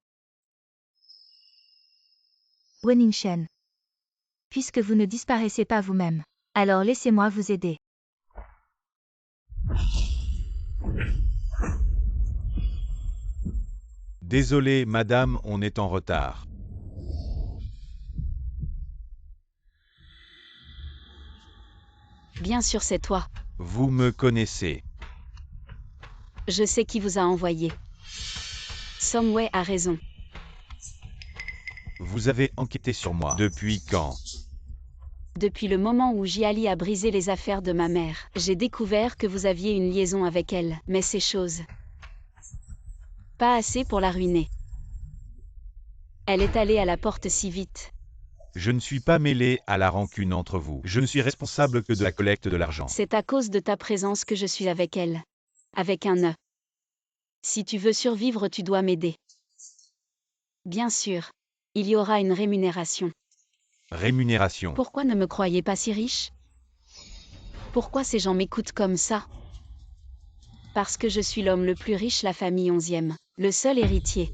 Wen Qingshen. Puisque vous ne disparaissez pas vous-même, alors laissez-moi vous aider.
Désolé, madame, on est en retard.
Bien sûr, c'est toi.
Vous me connaissez.
Je sais qui vous a envoyé. Somway a raison.
Vous avez enquêté sur moi. Depuis quand?
Depuis le moment où Jiali a brisé les affaires de ma mère, j'ai découvert que vous aviez une liaison avec elle, mais ces choses. Pas assez pour la ruiner. Elle est allée à la porte si vite.
Je ne suis pas mêlé à la rancune entre vous. Je ne suis responsable que de la collecte de l'argent.
C'est à cause de ta présence que je suis avec elle. Avec un E. Si tu veux survivre, tu dois m'aider. Bien sûr. Il y aura une rémunération.
Rémunération.
Pourquoi ne me croyez pas si riche? Pourquoi ces gens m'écoutent comme ça? Parce que je suis l'homme le plus riche, la famille 11e. Le seul héritier.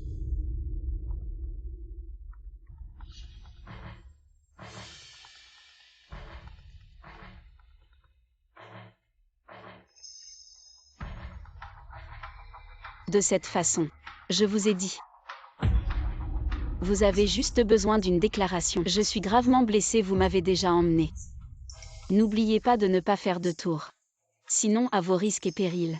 de cette façon. Je vous ai dit. Vous avez juste besoin d'une déclaration. Je suis gravement blessé, vous m'avez déjà emmené. N'oubliez pas de ne pas faire de tour. Sinon à vos risques et périls.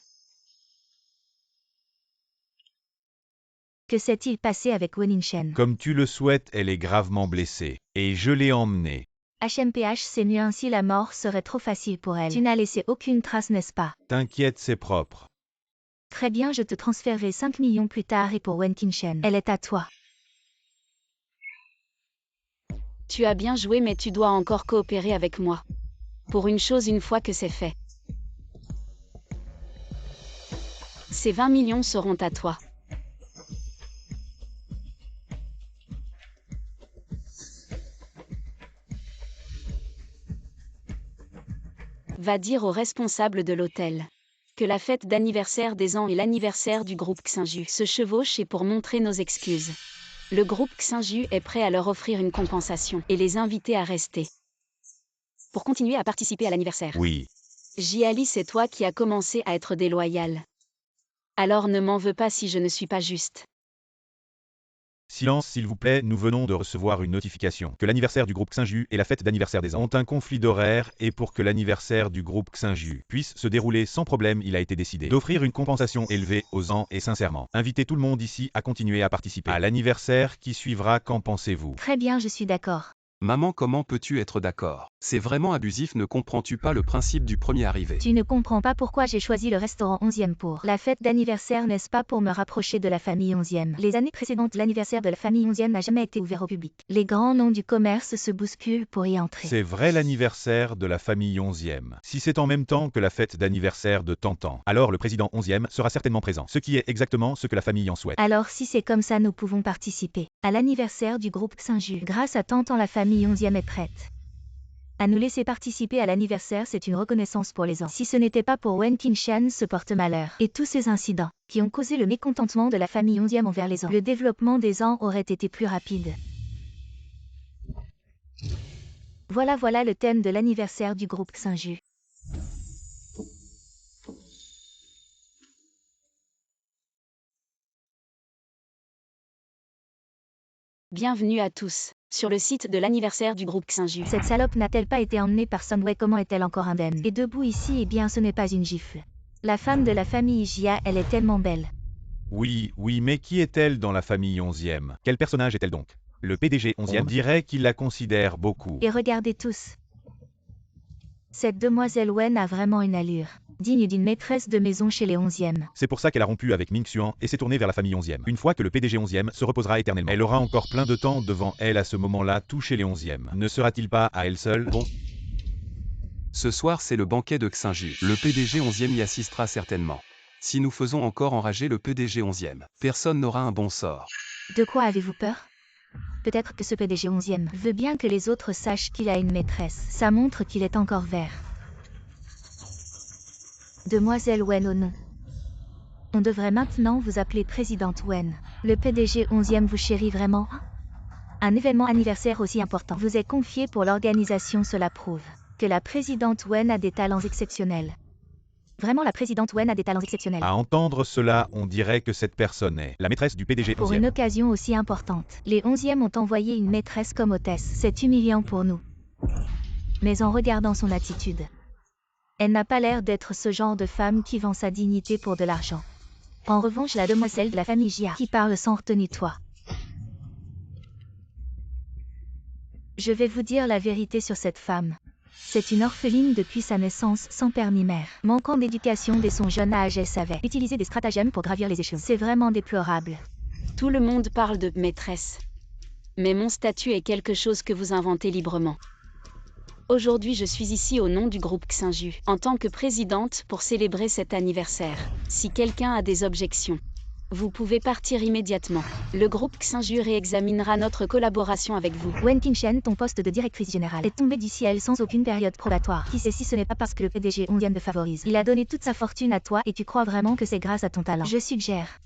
Que s'est-il passé avec Weningshen?
Comme tu le souhaites, elle est gravement blessée. Et je l'ai emmenée.
HMPH, c'est mieux ainsi, la mort serait trop facile pour elle. Tu n'as laissé aucune trace, n'est-ce pas?
T'inquiète, c'est propre.
Très bien, je te transférerai 5 millions plus tard et pour Weningshen, elle est à toi.
Tu as bien joué mais tu dois encore coopérer avec moi. Pour une chose une fois que c'est fait. Ces 20 millions seront à toi. Va dire aux responsables de l'hôtel que la fête d'anniversaire des ans et l'anniversaire du groupe Xinju se chevauchent et pour montrer nos excuses. Le groupe Xinju est prêt à leur offrir une compensation et les inviter à rester. Pour continuer à participer à l'anniversaire.
Oui.
Jiali, c'est toi qui as commencé à être déloyal. Alors ne m'en veux pas si je ne suis pas juste.
Silence s'il vous plaît, nous venons de recevoir une notification que l'anniversaire du groupe Xinju et la fête d'anniversaire des ans ont un conflit d'horaire et pour que l'anniversaire du groupe Xinju puisse se dérouler sans problème, il a été décidé d'offrir une compensation élevée aux ans et sincèrement. Invitez tout le monde ici à continuer à participer à l'anniversaire qui suivra, qu'en pensez-vous?
Très bien, je suis d'accord.
Maman, comment peux-tu être d'accord? C'est vraiment abusif, ne comprends-tu pas le principe du premier arrivé?
Tu ne comprends pas pourquoi j'ai choisi le restaurant 11e pour la fête d'anniversaire, n'est-ce pas, pour me rapprocher de la famille 11e. Les années précédentes, l'anniversaire de la famille 11e n'a jamais été ouvert au public. Les grands noms du commerce se bousculent pour y entrer.
C'est vrai, l'anniversaire de la famille 11e. Si c'est en même temps que la fête d'anniversaire de Tantan, alors le président 11e sera certainement présent, ce qui est exactement ce que la famille en souhaite.
Alors si c'est comme ça, nous pouvons participer à l'anniversaire du groupe Xinju. Grâce à Tantan, la famille 11e est prête à nous laisser participer à l'anniversaire. C'est une reconnaissance pour les ans. Si ce n'était pas pour Weningshen, ce porte-malheur et tous ces incidents qui ont causé le mécontentement de la famille 11e envers les ans, le développement des ans aurait été plus rapide. Voilà le thème de l'anniversaire du groupe Xinju.
Bienvenue à tous sur le site de l'anniversaire du groupe Xinju.
Cette salope n'a-t-elle pas été emmenée par Sunway? Comment est-elle encore indemne et debout ici? Eh bien, ce n'est pas une gifle. La femme de la famille Jia, elle est tellement belle.
Oui, mais qui est-elle dans la famille 11e? Quel personnage est-elle donc? Le PDG 11e dirait qu'il la considère beaucoup.
Et regardez tous. Cette demoiselle Wen a vraiment une allure digne d'une maîtresse de maison chez les 11e.
C'est pour ça qu'elle a rompu avec Ming Xuan et s'est tournée vers la famille 11e. Une fois que le PDG 11e se reposera éternellement, elle aura encore plein de temps devant elle à ce moment-là, tout chez les 11e. Ne sera-t-il pas à elle seule?
Bon. Ce soir, c'est le banquet de Xinju. Le PDG 11e y assistera certainement. Si nous faisons encore enrager le PDG 11e, personne n'aura un bon sort.
De quoi avez-vous peur? Peut-être que ce PDG 11e veut bien que les autres sachent qu'il a une maîtresse. Ça montre qu'il est encore vert. Demoiselle Wen, oh non. On devrait maintenant vous appeler Présidente Wen. Le PDG 11e vous chérit vraiment? Un événement anniversaire aussi important vous est confié pour l'organisation, cela prouve que la Présidente Wen a des talents exceptionnels. Vraiment, la Présidente Wen a des talents exceptionnels.
À entendre cela, on dirait que cette personne est la maîtresse du PDG 11e.
Pour une occasion aussi importante, les 11e ont envoyé une maîtresse comme hôtesse. C'est humiliant pour nous. Mais en regardant son attitude, elle n'a pas l'air d'être ce genre de femme qui vend sa dignité pour de l'argent. En revanche, la demoiselle de la famille Jia qui parle sans retenue-toi. Je vais vous dire la vérité sur cette femme. C'est une orpheline depuis sa naissance, sans père ni mère. Manquant d'éducation dès son jeune âge, elle savait utiliser des stratagèmes pour gravir les échelons. C'est vraiment déplorable.
Tout le monde parle de maîtresse. Mais mon statut est quelque chose que vous inventez librement. Aujourd'hui, je suis ici au nom du groupe Xinju, en tant que présidente pour célébrer cet anniversaire. Si quelqu'un a des objections, vous pouvez partir immédiatement. Le groupe Xinju réexaminera notre collaboration avec vous.
Weningshen, ton poste de directrice générale est tombé du ciel sans aucune période probatoire. Qui sait si ce n'est pas parce que le PDG 11e te favorise. Il a donné toute sa fortune à toi et tu crois vraiment que c'est grâce à ton talent. Je suggère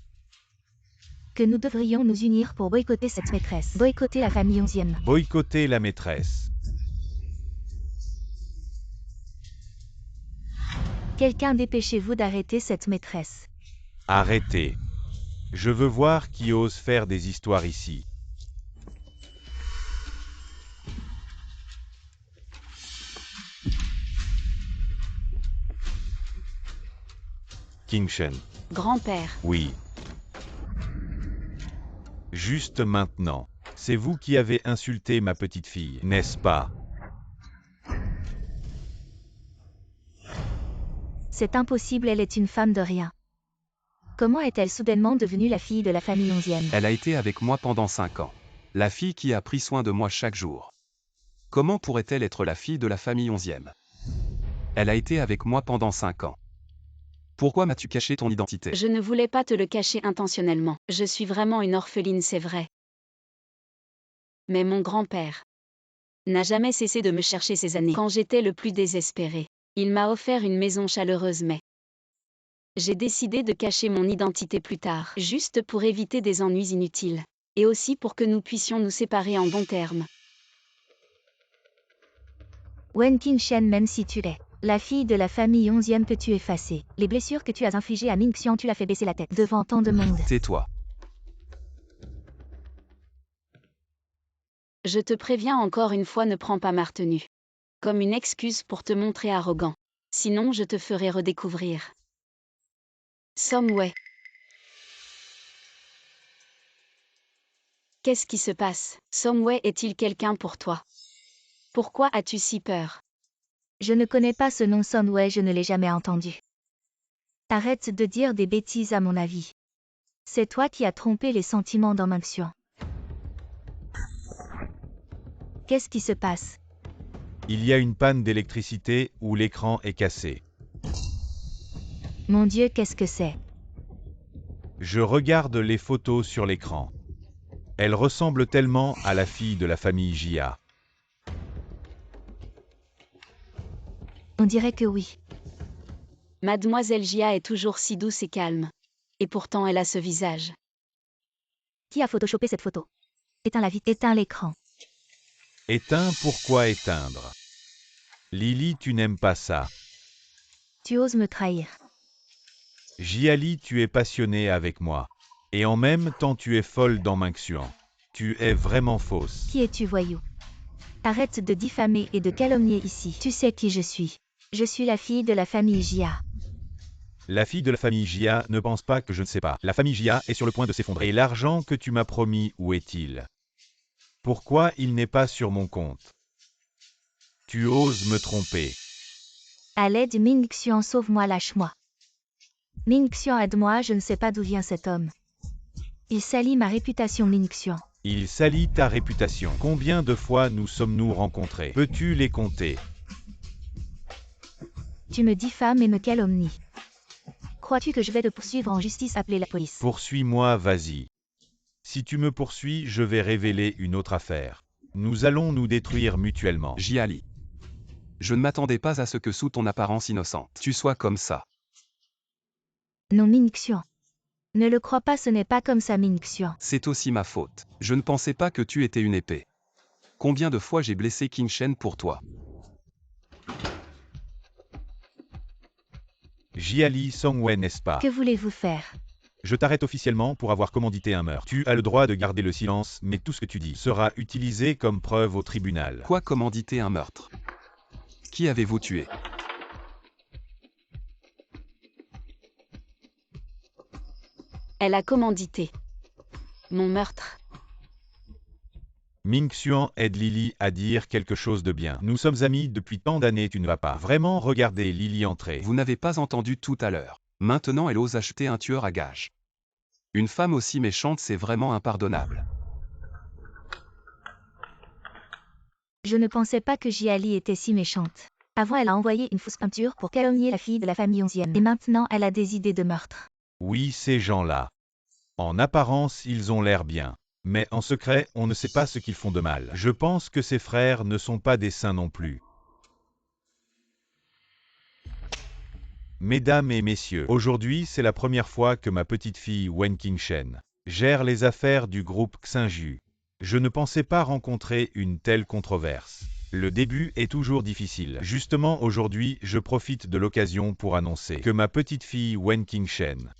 que nous devrions nous unir pour boycotter cette maîtresse. Boycotter la famille 11e.
Boycotter la maîtresse.
Quelqu'un, dépêchez-vous d'arrêter cette maîtresse.
Arrêtez. Je veux voir qui ose faire des histoires ici. Qingshen.
Grand-père,
Oui. Juste maintenant. C'est vous qui avez insulté ma petite fille, n'est-ce pas?
C'est impossible, elle est une femme de rien. Comment est-elle soudainement devenue la fille de la famille 11e?
Elle a été avec moi pendant 5 ans. La fille qui a pris soin de moi chaque jour. Comment pourrait-elle être la fille de la famille 11e? Elle a été avec moi pendant 5 ans. Pourquoi m'as-tu caché ton identité?
je ne voulais pas te le cacher intentionnellement. Je suis vraiment une orpheline, c'est vrai. Mais mon grand-père n'a jamais cessé de me chercher ces années. Quand j'étais le plus désespéré, il m'a offert une maison chaleureuse, mais j'ai décidé de cacher mon identité plus tard, juste pour éviter des ennuis inutiles. Et aussi pour que nous puissions nous séparer en bons termes.
Wen Qingshen, même si tu es la fille de la famille 11e, peux-tu effacer les blessures que tu as infligées à Mingxian? Tu l'as fait baisser la tête devant tant de monde.
Tais-toi.
Je te préviens encore une fois, ne prends pas ma retenue comme une excuse pour te montrer arrogant. Sinon je te ferai redécouvrir. Somway. Qu'est-ce qui se passe? Somway est-il quelqu'un pour toi? Pourquoi as-tu si peur?
Je ne connais pas ce nom Somway, je ne l'ai jamais entendu. Arrête de dire des bêtises à mon avis. C'est toi qui as trompé les sentiments dans Mingxian. Qu'est-ce qui se passe?
Il y a une panne d'électricité ou l'écran est cassé.
Mon Dieu, qu'est-ce que c'est?
Je regarde les photos sur l'écran. Elle ressemble tellement à la fille de la famille Jia.
On dirait que oui.
Mademoiselle Jia est toujours si douce et calme. Et pourtant elle a ce visage.
Qui a photoshopé cette photo? Éteins la vitre, éteins l'écran.
Éteins, pourquoi éteindre? Lily, tu n'aimes pas ça.
Tu oses me trahir.
Jiali, tu es passionnée avec moi. Et en même temps tu es folle dans Mingxian. Tu es vraiment fausse.
Qui es-tu, voyou? Arrête de diffamer et de calomnier ici. Tu sais qui je suis. Je suis la fille de la famille Jia.
La fille de la famille Jia ne pense pas que je ne sais pas. La famille Jia est sur le point de s'effondrer. Et l'argent que tu m'as promis, où est-il? Pourquoi il n'est pas sur mon compte? Tu oses me tromper.
À l'aide, Mingxian, sauve-moi, lâche-moi. Mingxian, aide-moi, je ne sais pas d'où vient cet homme. Il salit ma réputation, Mingxian.
Il salit ta réputation. Combien de fois nous sommes-nous rencontrés? Peux-tu les compter?
Tu me diffames et me calomnies. Crois-tu que je vais te poursuivre en justice? Appeler la police.
Poursuis-moi, vas-y. Si tu me poursuis, je vais révéler une autre affaire. Nous allons nous détruire mutuellement.
Jiali. Je ne m'attendais pas à ce que sous ton apparence innocente, tu sois comme ça.
Non, Mingxian. Ne le crois pas, ce n'est pas comme ça, Mingxian.
C'est aussi ma faute. Je ne pensais pas que tu étais une épée. Combien de fois j'ai blessé Qingshen pour toi?
Jiali Songwei, n'est-ce pas?
Que voulez-vous faire?
Je t'arrête officiellement pour avoir commandité un meurtre. Tu as le droit de garder le silence, mais tout ce que tu dis sera utilisé comme preuve au tribunal.
Quoi, commanditer un meurtre? Qui avez-vous tué?
Elle a commandité mon meurtre.
Mingxian aide Lily à dire quelque chose de bien. Nous sommes amis depuis tant d'années, tu ne vas pas vraiment regarder Lily entrer.
Vous n'avez pas entendu tout à l'heure. Maintenant elle ose acheter un tueur à gages. Une femme aussi méchante, c'est vraiment impardonnable.
Je ne pensais pas que Jiali était si méchante. Avant, elle a envoyé une fausse peinture pour calomnier la fille de la famille 11e. Et maintenant, elle a des idées de meurtre.
Oui, ces gens-là. En apparence, ils ont l'air bien. Mais en secret, on ne sait pas ce qu'ils font de mal. Je pense que ses frères ne sont pas des saints non plus. Mesdames et messieurs, aujourd'hui c'est la première fois que ma petite fille Wen Qingshen gère les affaires du groupe Xinju. Je ne pensais pas rencontrer une telle controverse. Le début est toujours difficile. Justement aujourd'hui, je profite de l'occasion pour annoncer que ma petite fille Wen Qingshen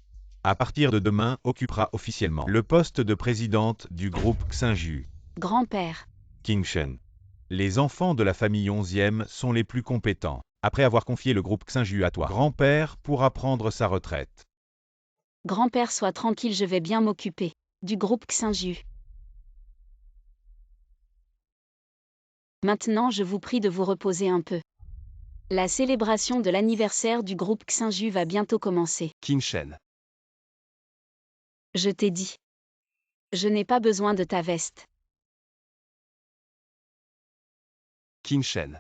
À partir de demain, occupera officiellement le poste de présidente du groupe Xinju.
Grand-père.
Qin Shen. Les enfants de la famille 11e sont les plus compétents. Après avoir confié le groupe Xinju à toi, grand-père pourra prendre sa retraite.
Grand-père, sois tranquille, je vais bien m'occuper du groupe Xinju. Maintenant, je vous prie de vous reposer un peu. La célébration de l'anniversaire du groupe Xinju va bientôt commencer.
Qin Shen.
Je t'ai dit. Je n'ai pas besoin de ta veste.
Qin Shen.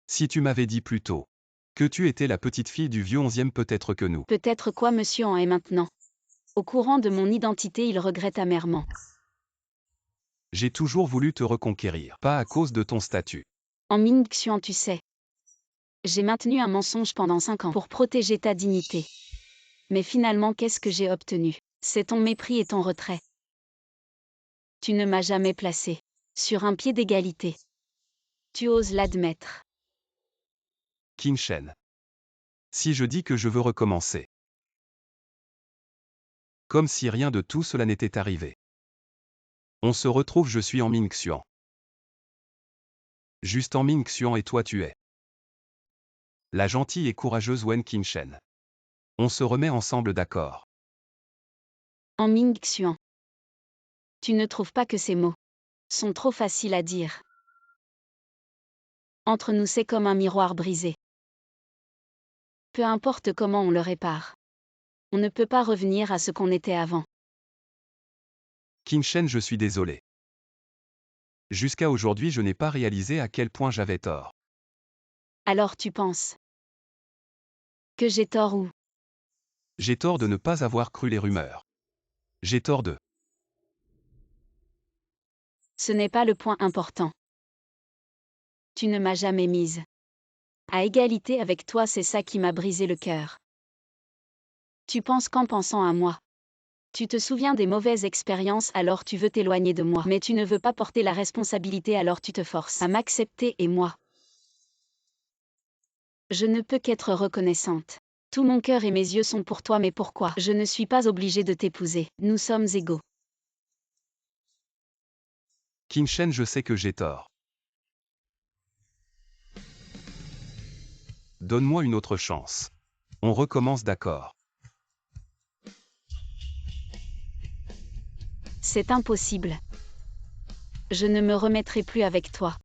Si tu m'avais dit plus tôt que tu étais la petite fille du vieux 11e, peut-être que nous.
Peut-être quoi, monsieur en est maintenant. Au courant de mon identité, il regrette amèrement.
J'ai toujours voulu te reconquérir, pas à cause de ton statut.
En Mingxian, tu sais. J'ai maintenu un mensonge pendant 5 ans pour protéger ta dignité. Mais finalement, qu'est-ce que j'ai obtenu? C'est ton mépris et ton retrait. Tu ne m'as jamais placé sur un pied d'égalité. Tu oses l'admettre.
Qin Shen. Si je dis que je veux recommencer. Comme si rien de tout cela n'était arrivé. On se retrouve, je suis en Mingxian. Juste en Mingxian et toi tu es la gentille et courageuse Wen Qin Shen. On se remet ensemble, d'accord?
En Mingxian. Tu ne trouves pas que ces mots sont trop faciles à dire? Entre nous, c'est comme un miroir brisé. Peu importe comment on le répare. On ne peut pas revenir à ce qu'on était avant.
Qin Shen, je suis désolé. Jusqu'à aujourd'hui, je n'ai pas réalisé à quel point j'avais tort.
Alors tu penses que j'ai tort ou?
J'ai tort de ne pas avoir cru les rumeurs. J'ai tort de...
Ce n'est pas le point important. Tu ne m'as jamais mise à égalité avec toi, c'est ça qui m'a brisé le cœur. Tu penses qu'en pensant à moi, tu te souviens des mauvaises expériences, alors tu veux t'éloigner de moi. Mais tu ne veux pas porter la responsabilité, alors tu te forces à m'accepter, et moi, je ne peux qu'être reconnaissante. Tout mon cœur et mes yeux sont pour toi, mais pourquoi? Je ne suis pas obligée de t'épouser. Nous sommes égaux.
Qin Shen, je sais que j'ai tort. Donne-moi une autre chance. On recommence, d'accord?
C'est impossible. Je ne me remettrai plus avec toi.